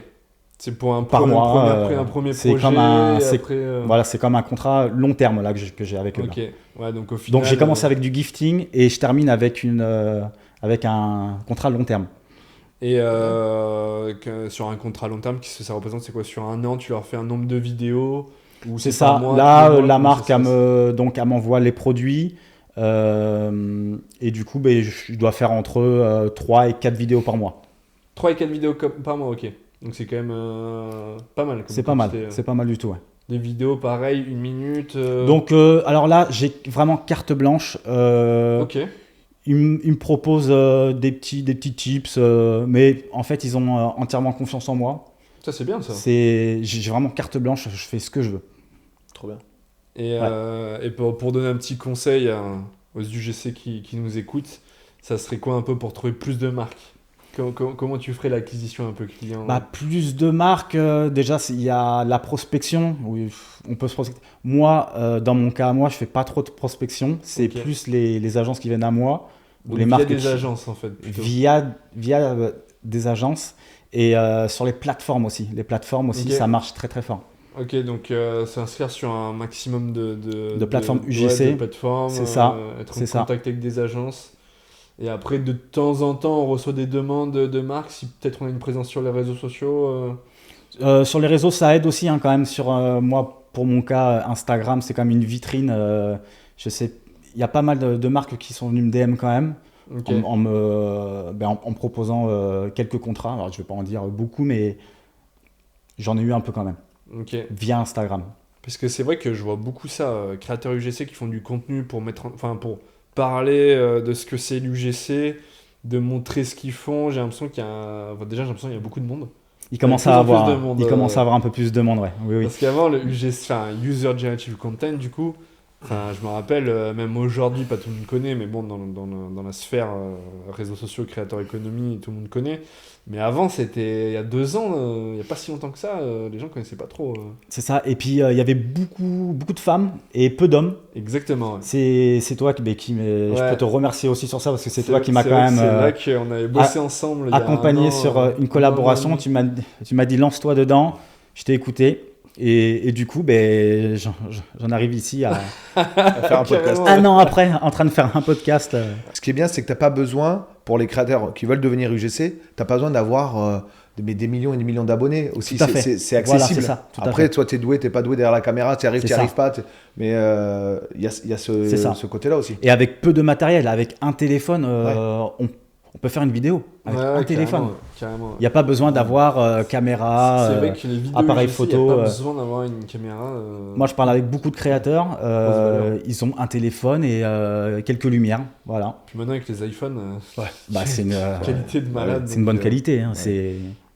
A: C'est pour un
C: Par
A: premier,
C: mois,
A: un premier
C: c'est
A: projet.
C: comme un-
A: et
C: c'est-
A: après,
C: Voilà, c'est comme un contrat long terme là, que j'ai avec eux. Là.
A: ok. Ouais, donc au final.
C: Donc j'ai commencé avec du gifting et je termine avec avec un contrat long terme.
A: Et sur un contrat long terme, qu'est-ce que ça représente? C'est quoi? Sur un an, tu leur fais un nombre de vidéos? Ou
C: C'est
A: par
C: ça.
A: mois,
C: Là,
A: tous les mois,
C: la
A: comment
C: marque
A: ça se passe?
C: elle m'envoie les produits et du coup, ben, je dois faire entre 3 et 4 vidéos par mois.
A: 3 et 4 vidéos par mois, ok. Donc c'est quand même pas mal. Comme
C: C'est pas mal.
A: quantité.
C: C'est pas mal du tout. Ouais.
A: Des vidéos pareil, 1 minute.
C: Donc, alors là, j'ai vraiment carte blanche.
A: Ok.
C: Ils me proposent des petits tips, mais en fait, ils ont entièrement confiance en moi.
A: Ça, c'est bien ça.
C: J'ai vraiment carte blanche, je fais ce que je veux.
B: Trop bien.
A: Et pour donner un petit conseil aux UGC qui nous écoutent, ça serait quoi un peu pour trouver plus de marques? Comment tu ferais l'acquisition un peu client?
C: Bah, plus de marques, déjà, il y a la prospection. Oui, on peut se prospecter. Moi, dans mon cas, moi, je fais pas trop de prospection. C'est
A: Ok.
C: plus les agences qui viennent à moi. Ou
A: Donc
C: les
A: via
C: marques
A: des agences en fait. Plutôt.
C: via des agences. Et sur les plateformes aussi. Les plateformes aussi,
A: Ok.
C: ça marche très très fort.
A: Ok, donc s'inscrire sur un maximum
C: De plateformes
A: ouais,
C: UGC,
A: de plateformes,
C: c'est ça,
A: être
C: c'est
A: en
C: ça.
A: contact avec des agences. Et après, de temps en temps, on reçoit des demandes de marques, si peut-être on a une présence sur les réseaux sociaux.
C: Sur les réseaux, ça aide aussi hein, quand même. Moi, pour mon cas, Instagram, c'est quand même une vitrine. Je sais, il y a pas mal de marques qui sont venues me DM quand même,
A: Ok.
C: en me proposant quelques contrats. Alors, je vais pas en dire beaucoup, mais j'en ai eu un peu quand même,
A: Ok.
C: via Instagram.
A: Parce que c'est vrai que je vois beaucoup ça, créateurs UGC qui font du contenu pour pour parler de ce que c'est l'UGC, de montrer ce qu'ils font. J'ai l'impression déjà j'ai l'impression qu'il y a beaucoup de monde.
C: Il commence
A: plus
C: à
A: en plus
C: avoir,
A: de monde,
C: il commence à avoir un peu plus de monde, ouais. Oui, oui.
A: Parce qu'avant, le UGC, enfin, User Generative Content, du coup, je me rappelle, même aujourd'hui, pas tout le monde connaît, mais bon, dans la sphère réseaux sociaux, créateurs économie, tout le monde connaît. Mais avant, c'était il y a 2 ans, il n'y a pas si longtemps que ça, les gens connaissaient pas trop.
C: C'est ça. Et puis, il y avait beaucoup de femmes et peu d'hommes.
A: Exactement. Ouais.
C: C'est toi je
A: Ouais.
C: peux te remercier aussi sur ça parce que c'est toi qui m'as
A: c'est
C: quand
A: vrai que
C: même
A: C'est vrai qu'on avait bossé ensemble il y a
C: accompagné
A: un an,
C: sur une
A: un
C: collaboration.
A: an et demi.
C: Tu m'as dit lance-toi dedans. Je t'ai écouté. Et du coup, j'en arrive ici à
B: faire un podcast.
A: Carrément,
C: un an après, en train de faire un podcast.
B: Ce qui est bien, c'est que tu n'as pas besoin, pour les créateurs qui veulent devenir UGC, tu n'as pas besoin d'avoir des millions et des millions d'abonnés. Aussi,
C: Tout à fait.
B: c'est
C: Voilà,
B: accessible.
C: c'est ça, tout à
B: Après,
C: fait.
B: toi, tu es doué, tu n'es pas doué derrière la caméra, tu y arrives,
C: C'est
B: tu n'y
C: ça.
B: arrives pas. Mais il y a
C: C'est ça.
B: ce côté-là aussi.
C: Et avec peu de matériel, avec un téléphone, on peut faire une vidéo avec un téléphone.
A: Carrément.
C: Il n'y a pas besoin d'avoir caméra,
A: C'est vrai que les vidéos
C: appareil
A: UGC,
C: photo.
A: il n'y a pas besoin d'avoir une caméra.
C: Moi, je parle avec beaucoup de créateurs.
A: valeur.
C: Ils ont un téléphone et quelques lumières. Voilà.
A: Puis maintenant, avec les iPhones,
C: Bah, c'est une,
A: qualité de malade.
C: c'est une bonne
A: donc,
C: qualité. Hein.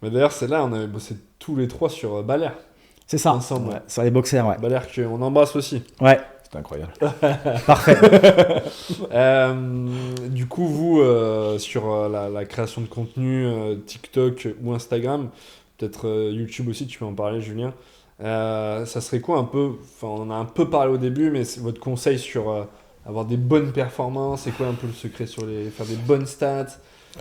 A: Mais d'ailleurs, celle-là, on avait bossé tous les trois sur Baler.
C: C'est ça.
A: Ensemble.
C: Ouais, sur les boxers, ouais.
A: Baler qu'on embrasse aussi.
C: Ouais,
B: C'est incroyable.
C: parfait.
A: Du coup, vous, sur la création de contenu, TikTok ou Instagram, peut-être YouTube aussi, tu peux en parler, Julien. Ça serait quoi un peu, enfin on en a un peu parlé au début, mais c'est votre conseil sur avoir des bonnes performances, c'est quoi un peu le secret sur faire des bonnes stats,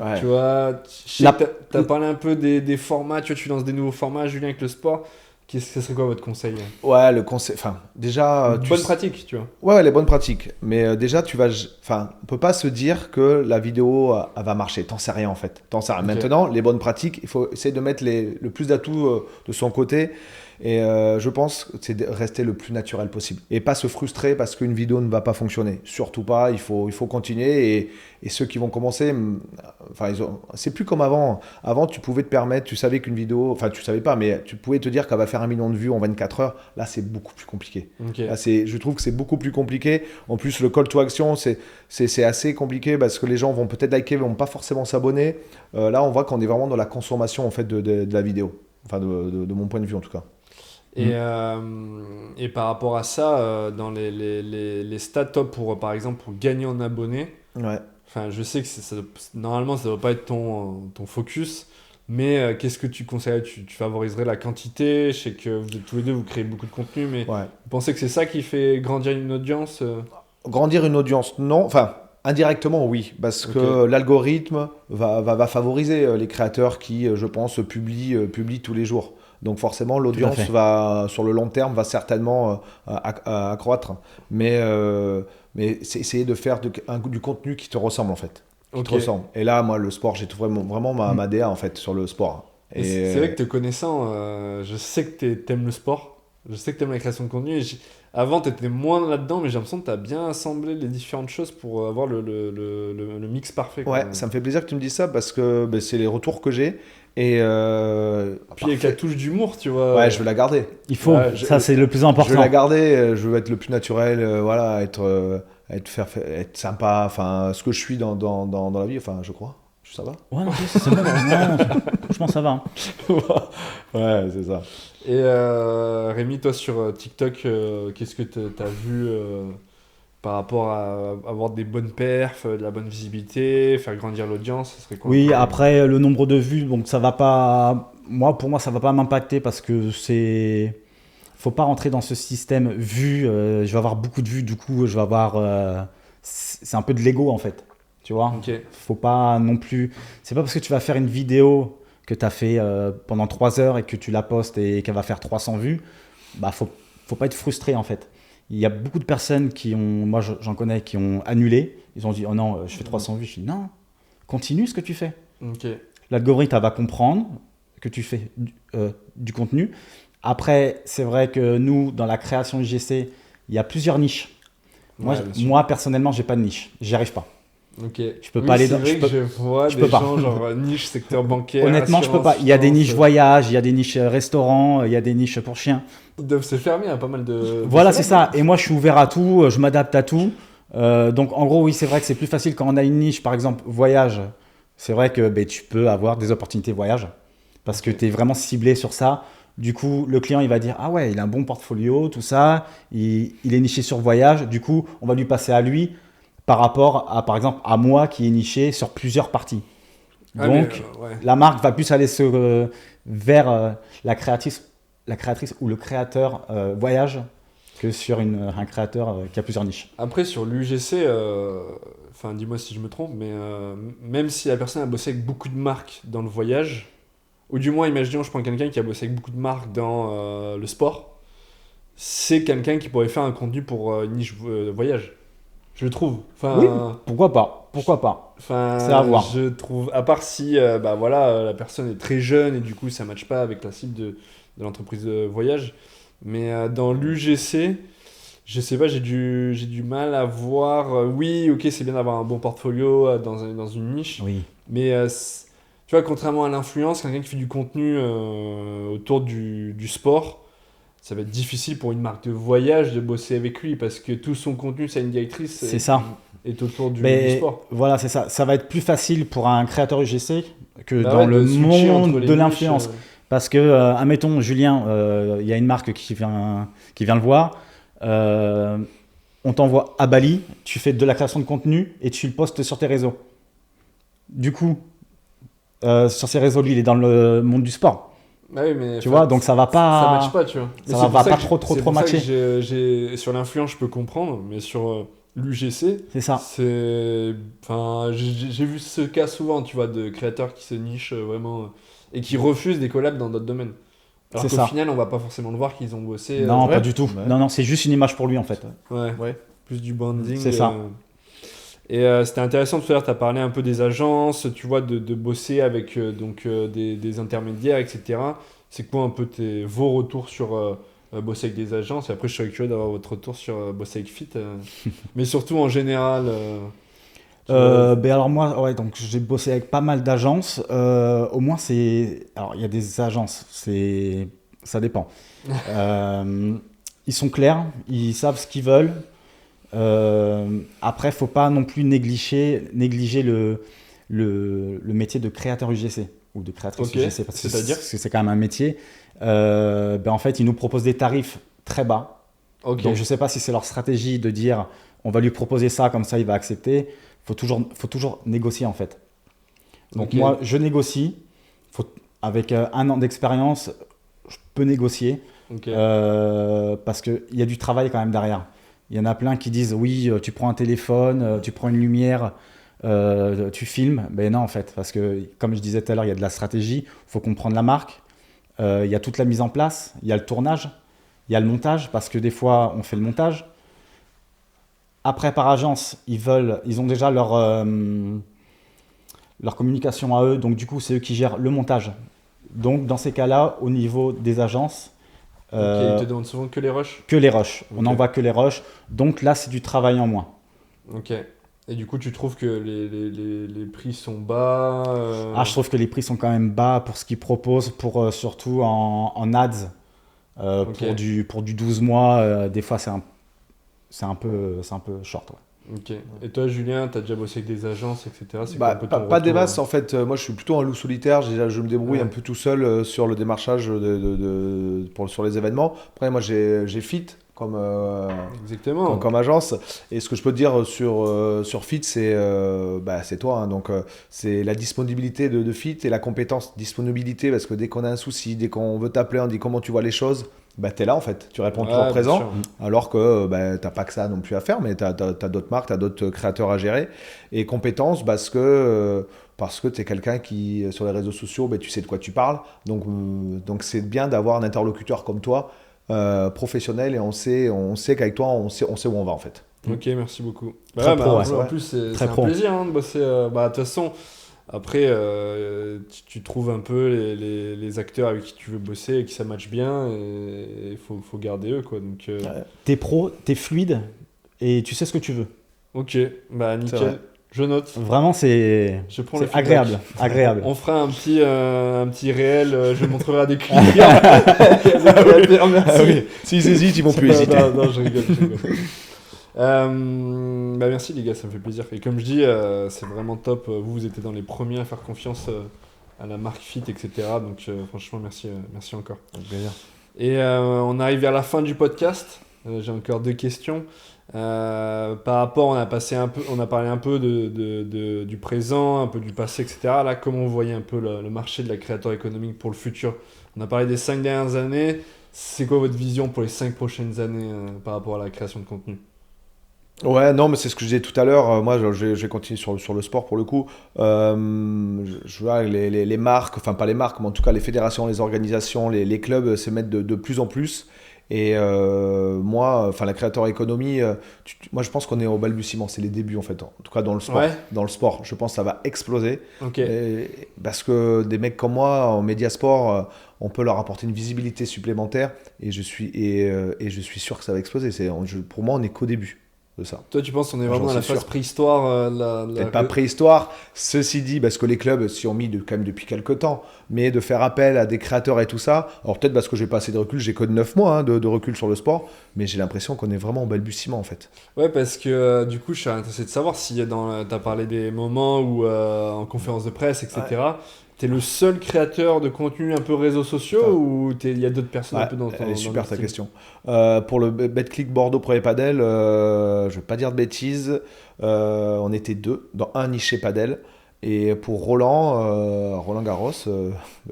B: Ouais.
A: tu vois, je sais
C: La-
A: que t'as parlé un peu des formats, tu vois, tu lances des nouveaux formats, Julien, avec le sport. Ça serait quoi votre conseil?
B: Ouais, le conseil. Enfin, déjà.
A: Bonne pratique, tu vois.
B: Ouais, les bonnes pratiques. Mais déjà, on peut pas se dire que la vidéo elle va marcher. T'en sais rien en fait. T'en sais rien.
A: Ok.
B: Maintenant, les bonnes pratiques, il faut essayer de mettre le plus d'atouts de son côté. Et je pense que c'est de rester le plus naturel possible. Et pas se frustrer parce qu'une vidéo ne va pas fonctionner. Surtout pas, il faut continuer. Et ceux qui vont commencer, c'est plus comme avant. Avant, tu pouvais te permettre, tu savais qu'une vidéo, enfin tu savais pas, mais tu pouvais te dire qu'elle va faire 1 million de vues en 24 heures. Là, c'est beaucoup plus compliqué.
A: Ok.
B: Là, je trouve que c'est beaucoup plus compliqué. En plus, le call to action, c'est assez compliqué parce que les gens vont peut-être liker, mais vont pas forcément s'abonner. Là, on voit qu'on est vraiment dans la consommation en fait de la vidéo. Enfin, de mon point de vue en tout cas.
A: Et par rapport à ça, dans les stats top pour, par exemple, pour gagner en abonnés,
B: Ouais.
A: enfin, je sais que normalement, ça ne doit pas être ton focus, mais qu'est-ce que tu conseillerais? Tu favoriserais la quantité? Je sais que vous êtes tous les deux, vous créez beaucoup de contenu, mais
B: Ouais.
A: vous pensez que c'est ça qui fait grandir une audience?
B: Grandir une audience, non. Enfin, indirectement, oui. Parce que l'algorithme va favoriser les créateurs qui, je pense, publient tous les jours. Donc forcément, l'audience sur le long terme, va certainement accroître. Mais c'est essayer de faire du contenu qui te ressemble, en fait. Qui te ressemble. Et là, moi, le sport, j'ai trouvé vraiment ma DA, en fait, sur le sport.
A: Et c'est vrai que te connaissant, je sais que t'aimes le sport, je sais que t'aimes la création de contenu. Avant, t'étais moins là-dedans, mais j'ai l'impression que t'as bien assemblé les différentes choses pour avoir le mix parfait.
B: Ouais, ça me fait plaisir que tu me dises ça parce que c'est les retours que j'ai. Et
A: puis avec la touche d'humour, tu vois.
B: Ouais, je veux la garder.
C: Il faut, ça c'est le plus important.
B: Je veux la garder, je veux être le plus naturel, voilà, être sympa, enfin, ce que je suis dans la vie, enfin, je crois. Ça va?
C: Ouais, non, c'est bon. Non, franchement, ça va. Hein.
B: Ouais, c'est ça.
A: Et Rémi, toi sur TikTok, qu'est-ce que t'as vu par rapport à avoir des bonnes perfs, de la bonne visibilité, faire grandir l'audience, ça serait quoi?
C: Oui, après le nombre de vues, donc ça va pas. Pour moi, ça va pas m'impacter parce que faut pas rentrer dans ce système vues. Je vais avoir beaucoup de vues, du coup, je vais avoir. C'est un peu de l'ego en fait, tu vois.
A: Ok.
C: Faut pas non plus. C'est pas parce que tu vas faire une vidéo que tu as fait pendant 3 heures et que tu la postes et qu'elle va faire 300 vues, bah faut pas être frustré en fait. Il y a beaucoup de personnes moi j'en connais, qui ont annulé. Ils ont dit oh non, je fais 300 vues. Je dis non, continue ce que tu fais.
A: Ok.
C: L'algorithme va comprendre que tu fais du contenu. Après, c'est vrai que nous, dans la création UGC, il y a plusieurs niches. Moi personnellement, j'ai pas de niche. J'y arrive pas.
A: Ok.
C: Je peux pas aller
A: dans. Je vois des gens genre niche secteur bancaire.
C: Honnêtement, je peux pas. Il y a des niches voyage, il y a des niches restaurants, il y a des niches pour chiens.
A: Ils doivent se fermer à pas mal de.
C: Voilà, c'est ça. Et moi, je suis ouvert à tout. Je m'adapte à tout. Donc, en gros, oui, c'est vrai que c'est plus facile quand on a une niche, par exemple voyage. C'est vrai que tu peux avoir des opportunités voyage parce que tu es vraiment ciblé sur ça. Du coup, le client, il va dire « Ah ouais, il a un bon portfolio, tout ça. Il est niché sur voyage. Du coup, on va lui passer à lui par rapport à, par exemple, à moi qui est niché sur plusieurs parties. » Donc, la marque va plus aller vers la créatrice ou le créateur voyage que sur un créateur qui a plusieurs niches.
A: Après, sur l'UGC, dis-moi si je me trompe, mais même si la personne a bossé avec beaucoup de marques dans le voyage, ou du moins, imaginons, je prends quelqu'un qui a bossé avec beaucoup de marques dans le sport, c'est quelqu'un qui pourrait faire un contenu pour une niche voyage. Je trouve.
C: Oui, pourquoi pas. C'est à voir.
A: Je trouve, à part si la personne est très jeune et du coup ça ne matche pas avec la cible de l'entreprise de voyage. Mais dans l'UGC, je sais pas, j'ai du mal à voir. Oui, ok, c'est bien d'avoir un bon portfolio dans une niche.
C: Oui.
A: Mais tu vois, contrairement à l'influence, quelqu'un qui fait du contenu autour du sport, ça va être difficile pour une marque de voyage de bosser avec lui parce que tout son contenu, sa ligne directrice est autour du sport.
C: Voilà, c'est ça. Ça va être plus facile pour un créateur UGC que dans le monde de l'influence. Parce que, admettons, Julien, il y a une marque qui vient le voir. On t'envoie à Bali, tu fais de la création de contenu et tu le postes sur tes réseaux. Du coup, sur ces réseaux, lui, il est dans le monde du sport.
A: Ah oui, mais
C: tu vois, donc ça va pas.
A: Ça matche pas, tu vois.
C: Ça va pas trop matcher.
A: Sur l'influence, je peux comprendre, mais sur l'UGC,
C: c'est ça.
A: J'ai vu ce cas souvent, tu vois, de créateurs qui se nichent vraiment et qui refusent des collabs dans d'autres domaines. Alors qu'au final, on va pas forcément le voir qu'ils ont bossé.
C: Non, pas du tout. Ouais. Non, c'est juste une image pour lui en fait.
A: Ouais. Plus du branding.
C: C'est ça.
A: Et c'était intéressant tout à l'heure, tu as parlé un peu des agences, tu vois, de bosser avec des intermédiaires, etc. C'est quoi un peu vos retours sur bosser avec des agences? Et après, je serais curieux d'avoir votre retour sur bosser avec Fit. Mais surtout en général.
C: Alors moi, donc j'ai bossé avec pas mal d'agences. Au moins, alors il y a des agences, ça dépend. Ils sont clairs, ils savent ce qu'ils veulent. Après, faut pas non plus négliger le métier de créateur UGC ou de créatrice UGC parce que c'est quand même un métier. En fait, ils nous proposent des tarifs très bas. Donc, je sais pas si c'est leur stratégie de dire on va lui proposer ça, comme ça il va accepter. Faut toujours négocier en fait. Donc moi, je négocie. Avec 1 an d'expérience, je peux négocier parce qu'il y a du travail quand même derrière. Il y en a plein qui disent oui, tu prends un téléphone, tu prends une lumière, tu filmes. Ben non en fait, parce que comme je disais tout à l'heure, il y a de la stratégie, il faut comprendre la marque, il y a toute la mise en place, il y a le tournage, il y a le montage, parce que des fois on fait le montage. Après par agence, ils ont déjà leur communication à eux, donc du coup c'est eux qui gèrent le montage. Donc dans ces cas-là, au niveau des agences,
A: ils te demandent souvent que les rushs.
C: Que les rushs. On n'envoie que les rushs. Donc là, c'est du travail en moins.
A: Ok. Et du coup, tu trouves que les prix sont bas
C: je trouve que les prix sont quand même bas pour ce qu'ils proposent, surtout en ads. Pour du 12 mois, des fois, c'est un peu short. Ouais.
A: Ok. Et toi, Julien, tu as déjà bossé avec des agences, etc. C'est
B: pas des masses, en fait. Moi, je suis plutôt un loup solitaire. Je me débrouille un peu tout seul sur le démarchage sur les événements. Après, moi, j'ai Fit comme agence. Et ce que je peux te dire sur Fit, c'est toi. Hein. Donc, c'est la disponibilité de Fit et la compétence disponibilité. Parce que dès qu'on a un souci, dès qu'on veut t'appeler, on dit comment tu vois les choses. Tu es là en fait, tu réponds toujours présent, alors que tu n'as pas que ça non plus à faire, mais tu as d'autres marques, tu as d'autres créateurs à gérer. Et compétences, parce que parce que tu es quelqu'un qui, sur les réseaux sociaux, tu sais de quoi tu parles. Donc c'est bien d'avoir un interlocuteur comme toi, professionnel, et on sait qu'avec toi, on sait où on va en fait.
A: Ok, merci beaucoup.
C: Très pro, ouais.
A: En plus, c'est un
C: pro.
A: plaisir de bosser. De toute façon, après, tu trouves un peu les acteurs avec qui tu veux bosser et qui ça matche bien, et il faut garder eux, quoi. Donc,
C: T'es pro, t'es fluide, et tu sais ce que tu veux.
A: ok, nickel. Je note.
C: Vraiment, c'est agréable.
A: On fera un petit réel, je montrerai à des clients. Merci.
B: S'ils hésitent, ils vont plus hésiter.
A: Non, je rigole. Merci les gars, ça me fait plaisir. Et comme je dis, c'est vraiment top. Vous étiez dans les premiers à faire confiance à la marque Fit, etc. Donc franchement, merci encore. Et on arrive vers la fin du podcast. J'ai encore 2 questions. Par rapport, on a parlé un peu du présent, un peu du passé, etc. Là, comment vous voyez un peu le marché de la créateur économique pour le futur? On a parlé des 5 dernières années. C'est quoi votre vision pour les 5 prochaines années par rapport à la création de contenu?
B: Ouais, non, mais c'est ce que je disais tout à l'heure. Moi, je vais continuer sur le sport pour le coup. Je vois les marques, enfin pas les marques, mais en tout cas les fédérations, les organisations, les clubs se mettent de plus en plus. Et moi, la créateur économie, moi je pense qu'on est au balbutiement, c'est les débuts en fait. En tout cas dans le sport.
A: Ouais.
B: Dans le sport, je pense que ça va exploser.
A: Ok.
B: Parce que des mecs comme moi en médiasport, on peut leur apporter une visibilité supplémentaire. Et je suis sûr que ça va exploser. Pour moi, on n'est qu'au début de ça.
A: Toi, tu penses qu'on est vraiment dans la phase préhistoire
B: Peut-être pas préhistoire, ceci dit, parce que les clubs s'y ont mis quand même depuis quelques temps, mais de faire appel à des créateurs et tout ça, alors peut-être parce que j'ai pas assez de recul, j'ai que 9 mois de recul sur le sport, mais j'ai l'impression qu'on est vraiment en balbutiement en fait.
A: Ouais, parce que du coup, je suis intéressé de savoir si t'as parlé des moments où en conférence de presse, etc. Ouais. T'es le seul créateur de contenu un peu réseaux sociaux ou il y a d'autres personnes un peu dans ton...
B: Elle est super ta question. Pour le BetClick Bordeaux Pro et Padel, je vais pas dire de bêtises, on était 2, dans un niché Padel. Et pour Roland Garros,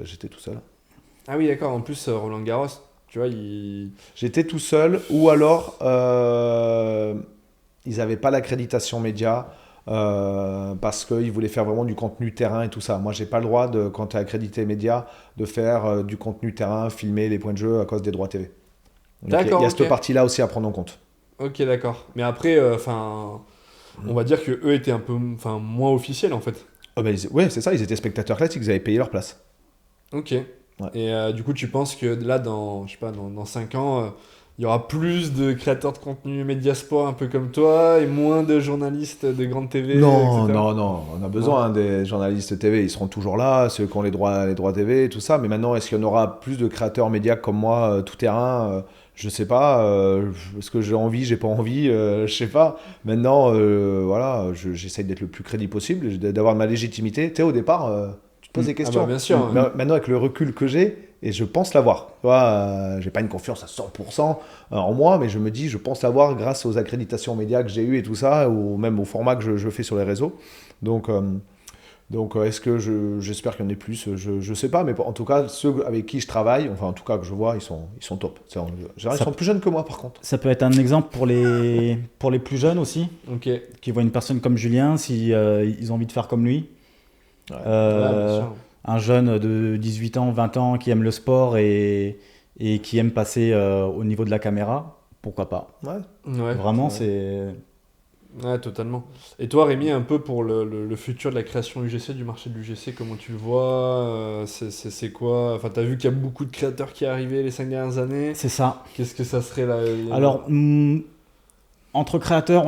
B: j'étais tout seul.
A: Ah oui, d'accord. En plus, Roland Garros, tu vois,
B: j'étais tout seul, ou alors ils n'avaient pas l'accréditation média. Parce qu'ils voulaient faire vraiment du contenu terrain et tout ça. Moi, j'ai pas le droit, quand tu es accrédité média, de faire du contenu terrain, filmer les points de jeu à cause des droits TV.
A: D'accord.
B: Il y a cette partie-là aussi à prendre en compte.
A: Ok, d'accord. Mais après, on va dire que eux étaient un peu moins officiels en fait.
B: Ouais, c'est ça, ils étaient spectateurs classiques, ils avaient payé leur place.
A: Ok. Ouais. Et du coup, tu penses que là, dans 5 ans, il y aura plus de créateurs de contenu médiasport un peu comme toi et moins de journalistes de grandes TV,
B: non,
A: etc.
B: Non, on a besoin des journalistes TV, ils seront toujours là, ceux qui ont les droits TV et tout ça, mais maintenant, est-ce qu'il y en aura plus de créateurs médias comme moi, tout terrain je sais pas, est-ce que j'ai envie, j'ai pas envie, je sais pas. Maintenant, j'essaye d'être le plus crédible possible, d'avoir ma légitimité. Tu sais, au départ, tu te poses des questions.
A: Bien sûr.
B: Maintenant, avec le recul que j'ai, et je pense l'avoir. Tu vois, j'ai pas une confiance à 100% en moi, mais je me dis, je pense l'avoir grâce aux accréditations médias que j'ai eues et tout ça, ou même au format que je fais sur les réseaux. Donc est-ce que j'espère qu'il y en ait plus, je sais pas, mais en tout cas, ceux avec qui je travaille, enfin en tout cas que je vois, ils sont top. Ils sont plus jeunes que moi par contre.
C: Ça peut être un exemple pour les plus jeunes aussi, qui voient une personne comme Julien, si ils ont envie de faire comme lui. Bien sûr. Un jeune de 18 ans, 20 ans qui aime le sport et qui aime passer au niveau de la caméra, pourquoi pas.
A: Ouais,
C: vraiment, c'est...
A: Ouais, totalement. Et toi, Rémi, un peu pour le futur de la création UGC, du marché de l'UGC, comment tu le vois? C'est quoi? Enfin, t'as vu qu'il y a beaucoup de créateurs qui sont arrivés les 5 dernières années.
C: C'est ça.
A: Qu'est-ce que ça serait là?
C: Alors, entre créateurs,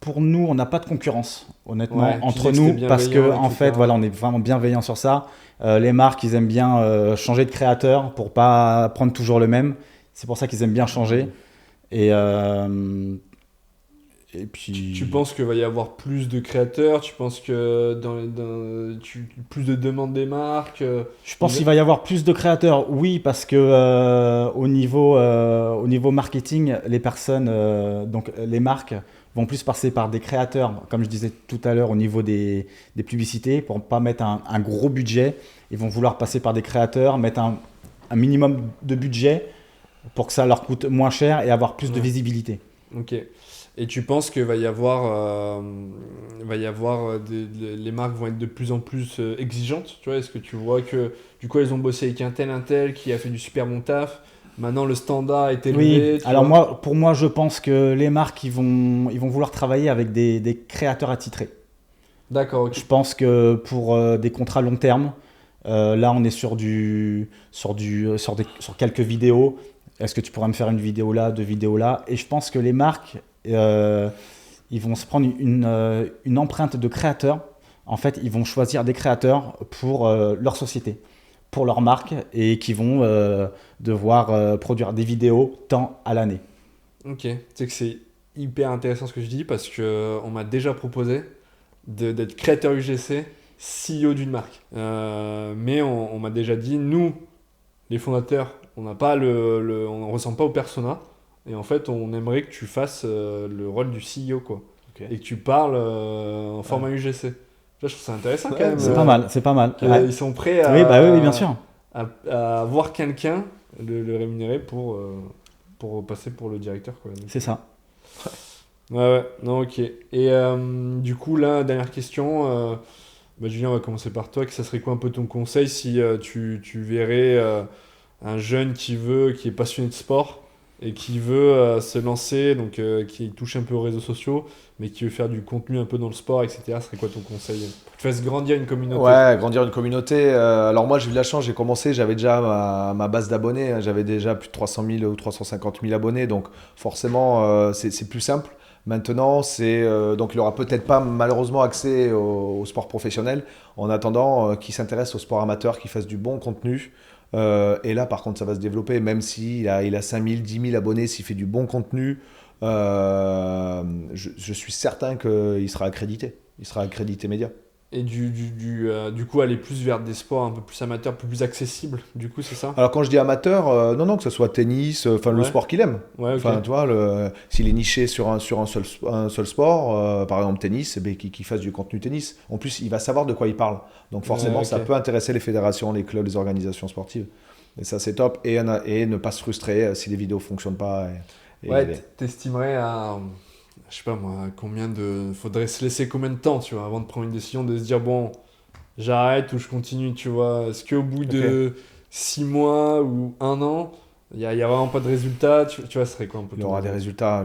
C: pour nous, on n'a pas de concurrence, honnêtement, entre nous, parce que en fait, voilà, on est vraiment bienveillants sur ça. Les marques, ils aiment bien changer de créateur pour pas prendre toujours le même. C'est pour ça qu'ils aiment bien changer. Et puis...
A: Tu penses qu'il va y avoir plus de créateurs? Tu penses que plus de demandes des marques?
C: Je pense qu'il va y avoir plus de créateurs, oui, parce que au niveau marketing, les personnes, donc les marques, vont plus passer par des créateurs, comme je disais tout à l'heure, au niveau des publicités, pour ne pas mettre un gros budget. Ils vont vouloir passer par des créateurs, mettre un minimum de budget pour que ça leur coûte moins cher et avoir plus de visibilité.
A: Ok. Et tu penses que va y avoir, les marques vont être de plus en plus exigeantes, tu vois? Est-ce que tu vois que du coup elles ont bossé avec un tel qui a fait du super bon taf, maintenant le standard est élevé,
C: Oui,
A: tu
C: alors
A: vois?
C: pour moi, je pense que les marques, ils vont vouloir travailler avec des créateurs attitrés.
A: D'accord, ok.
C: Je pense que pour des contrats long terme, là, on est sur quelques vidéos. Est-ce que tu pourrais me faire une vidéo là, deux vidéos là? Et je pense que les marques, euh, ils vont se prendre une empreinte de créateurs. En fait, ils vont choisir des créateurs pour leur société, pour leur marque, et qui vont devoir produire des vidéos tant à l'année.
A: Ok, tu sais que c'est hyper intéressant ce que je dis parce que on m'a déjà proposé d'être créateur UGC, CEO d'une marque. Mais on m'a déjà dit, nous, les fondateurs, on n'a pas on ne ressemble pas au persona. Et en fait, on aimerait que tu fasses le rôle du CEO, quoi.
B: Ok.
A: Et que tu parles en format UGC. Là, je trouve ça intéressant quand même.
C: C'est pas mal, c'est pas mal. Ouais.
A: Ils sont prêts
C: Oui, bah oui, bien sûr.
A: à voir quelqu'un le rémunérer pour passer pour le directeur, quoi. Donc,
C: C'est ça.
A: ouais, non, ok. Et du coup, là, dernière question. Julien, on va commencer par toi. Que ça serait quoi un peu ton conseil si tu verrais un jeune qui est passionné de sport et qui veut se lancer, donc qui touche un peu aux réseaux sociaux, mais qui veut faire du contenu un peu dans le sport, etc. Ce serait quoi ton conseil pour que tu fasses grandir une communauté?
B: Ouais, grandir une communauté. Alors moi, j'ai eu de la chance, j'ai commencé, j'avais déjà ma base d'abonnés, hein. J'avais déjà plus de 300 000 ou 350 000 abonnés, donc forcément, c'est plus simple. Maintenant, donc il n'aura peut-être pas malheureusement accès au sport professionnel, en attendant qu'il s'intéresse au sport amateur, qu'il fasse du bon contenu. Et là, par contre, ça va se développer, même s'il a 5 000, 10 000 abonnés, s'il fait du bon contenu, je suis certain qu'il sera accrédité. Il sera accrédité média.
A: Et du coup, aller plus vers des sports un peu plus amateurs, plus accessibles, du coup, c'est ça?
B: Alors quand je dis amateur, non, que ce soit tennis, le
A: Ouais.
B: sport qu'il aime.
A: Ouais, ok.
B: Enfin, tu vois, s'il est niché sur un seul sport, par exemple tennis, eh bien, qu'il fasse du contenu tennis. En plus, il va savoir de quoi il parle. Donc forcément,
A: Ouais,
B: ça
A: ok.
B: peut intéresser les fédérations, les clubs, les organisations sportives. Et ça, c'est top. Et ne pas se frustrer si les vidéos ne fonctionnent pas.
A: Ouais, t'estimerais à, je sais pas moi, faudrait se laisser combien de temps, tu vois, avant de prendre une décision, de se dire, bon, j'arrête ou je continue, tu vois. Est-ce qu'au bout de 6 mois ou 1 an, il y a vraiment pas de résultat, tu vois, ce serait quoi un peu
B: il aura des résultats.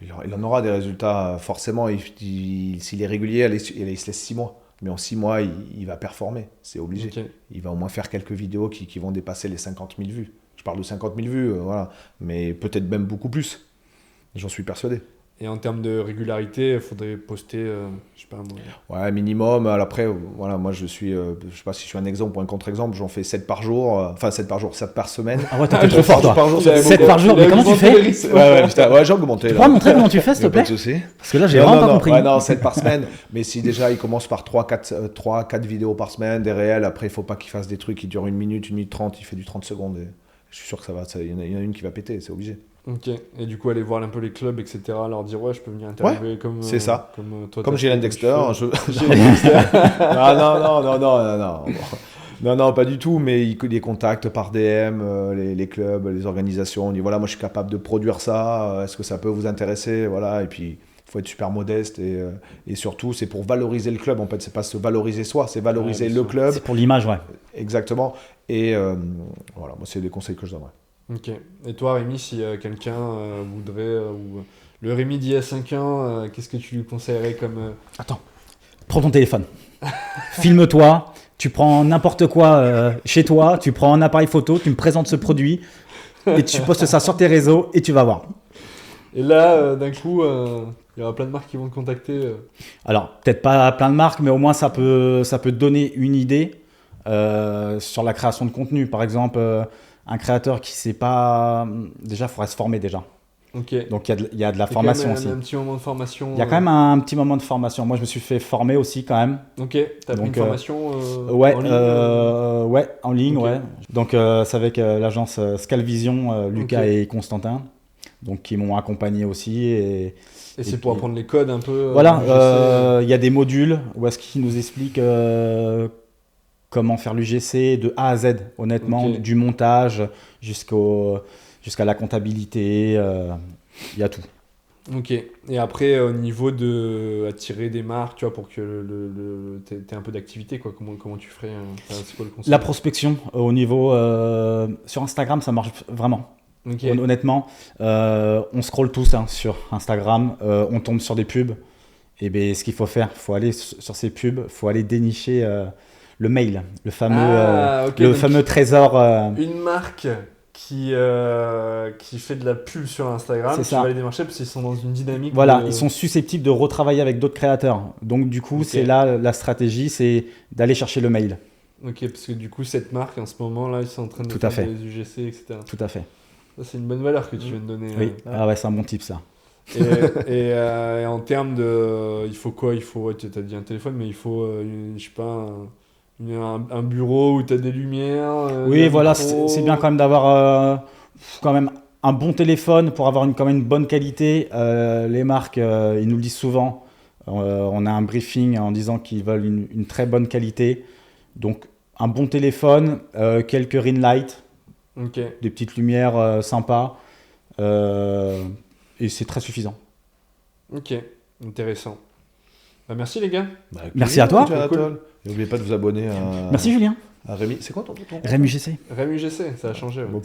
B: Il en aura des résultats, forcément. S'il est régulier, il se laisse 6 mois. Mais en 6 mois, il va performer. C'est obligé.
A: Ok.
B: Il va au moins faire quelques vidéos qui vont dépasser les 50 000 vues. Je parle de 50 000 vues, voilà. Mais peut-être même beaucoup plus. J'en suis persuadé.
A: Et en termes de régularité, il faudrait poster, je sais pas moi.
B: Ouais, minimum. Après, voilà, moi, je sais pas si je suis un exemple ou un contre-exemple. J'en fais 7 par jour. Enfin, 7 par jour, 7 par semaine.
C: Ah ouais, t'es trop fort, toi.
B: Par jour,
C: 7 par jour, mais comment tu fais?
B: Ouais, putain, ouais, j'ai augmenté.
C: Tu
B: là.
C: pourras me montrer comment tu fais, s'il te
B: Pas
C: plaît?
B: de souci.
C: Parce que là, j'ai
B: Non,
C: vraiment
B: non,
C: pas
B: non.
C: compris.
B: Ouais, non, 7 par semaine. Mais si déjà il commence par 3-4 vidéos par semaine, des réels, après il faut pas qu'il fasse des trucs qui durent 1 minute, 1 minute 30, il fait du 30 secondes. Et je suis sûr que il y en a une qui va péter, c'est obligé.
A: Ok. Et du coup, aller voir un peu les clubs, etc., leur dire, ouais, je peux venir interviewer comme.
B: c'est ça.
A: Comme toi.
B: Comme
A: t'as
B: Jalen
A: fait,
B: Dexter.
A: tu fais.
B: Non. Non, pas du tout, mais il les contacte par DM, les clubs, les organisations. On dit voilà, moi je suis capable de produire ça, est-ce que ça peut vous intéresser? Voilà, et puis il faut être super modeste et surtout c'est pour valoriser le club. En fait, c'est pas se valoriser soi, c'est valoriser
A: bien
B: le
A: sûr.
B: club.
C: C'est pour l'image, ouais.
B: Exactement. Et voilà, moi c'est des conseils que je donnerais.
A: Ok. Et toi, Rémi, si quelqu'un voudrait, ou le Rémi d'il y a 5 ans, qu'est-ce que tu lui conseillerais comme.
C: Attends, prends ton téléphone. Filme-toi. Tu prends n'importe quoi chez toi. Tu prends un appareil photo. Tu me présentes ce produit. Et tu postes ça sur tes réseaux. Et tu vas voir.
A: Et là, d'un coup, il y aura plein de marques qui vont te contacter.
C: Alors, peut-être pas plein de marques, mais au moins ça peut te donner une idée sur la création de contenu. Par exemple, un créateur qui ne sait pas. Déjà, il faudrait se former déjà.
A: Ok.
C: Donc, il y a de la
A: C'est
C: formation
A: quand même
C: aussi.
A: un petit moment de formation.
C: Il y a quand même un petit moment de formation. Moi, je me suis fait former aussi quand même.
A: Ok. T'as pris une
C: Donc,
A: formation
C: Ouais,
A: en ligne
C: ouais, en ligne,
A: Ok.
C: ouais. Donc, c'est avec l'agence Scalvision, Lucas
A: Ok.
C: et Constantin, donc qui m'ont accompagné aussi.
A: Et c'est pour
C: puis-
A: apprendre les codes un peu.
C: Voilà,
A: UGC.
C: il y a des modules où est-ce qu'ils nous expliquent comment faire l'UGC de A à Z, honnêtement,
A: Ok.
C: du montage jusqu'à la comptabilité, il y a tout.
A: Ok. Et après, au niveau de attirer des marques, tu vois, pour que t'aies un peu d'activité, quoi. Comment tu ferais c'est quoi le conseil?
C: La prospection au niveau sur Instagram, ça marche vraiment.
A: Ok.
C: Honnêtement, on scrolle tous sur Instagram, on tombe sur des pubs. Et bien, ce qu'il faut faire, faut aller sur ces pubs, faut aller dénicher le mail, le fameux,
A: Ok,
C: le
A: donc
C: fameux trésor.
A: une marque qui fait de la pub sur Instagram,
C: C'est
A: tu
C: ça.
A: vas les démarcher parce qu'ils sont dans une dynamique
C: Voilà,
A: de...
C: ils sont susceptibles de retravailler avec d'autres créateurs. Donc du coup,
A: Ok.
C: c'est là la stratégie, c'est d'aller chercher le mail.
A: Ok, parce que du coup, cette marque, en ce moment-là, ils sont en train de
C: Tout à
A: faire
C: fait.
A: des UGC, etc.
C: Tout à fait.
A: Ça, c'est une bonne valeur que tu viens de donner.
C: Oui. Ah ouais, c'est un bon type ça.
A: Et en termes de... Il faut quoi? Il faut... Ouais, tu as dit un téléphone, mais il faut, je sais pas, un bureau où tu as des lumières.
C: Oui,
A: un
C: voilà,
A: micro.
C: c'est bien quand même d'avoir quand même un bon téléphone pour avoir quand même une bonne qualité. Les marques, ils nous le disent souvent. On a un briefing en disant qu'ils veulent une très bonne qualité. Donc, un bon téléphone, quelques ring lights,
A: Ok.
C: des petites lumières sympas. Et c'est très suffisant.
A: Ok, intéressant. Bah, merci les gars.
B: Bah, avec
C: Merci
B: plaisir,
C: à toi.
B: Antoine.
A: Cool.
B: Et n'oubliez pas de vous abonner à
C: Merci Julien.
B: Rémi. C'est quoi ton
C: Rémi GC.
A: Rémi UGC, ça a changé. Ouais.
B: Bon,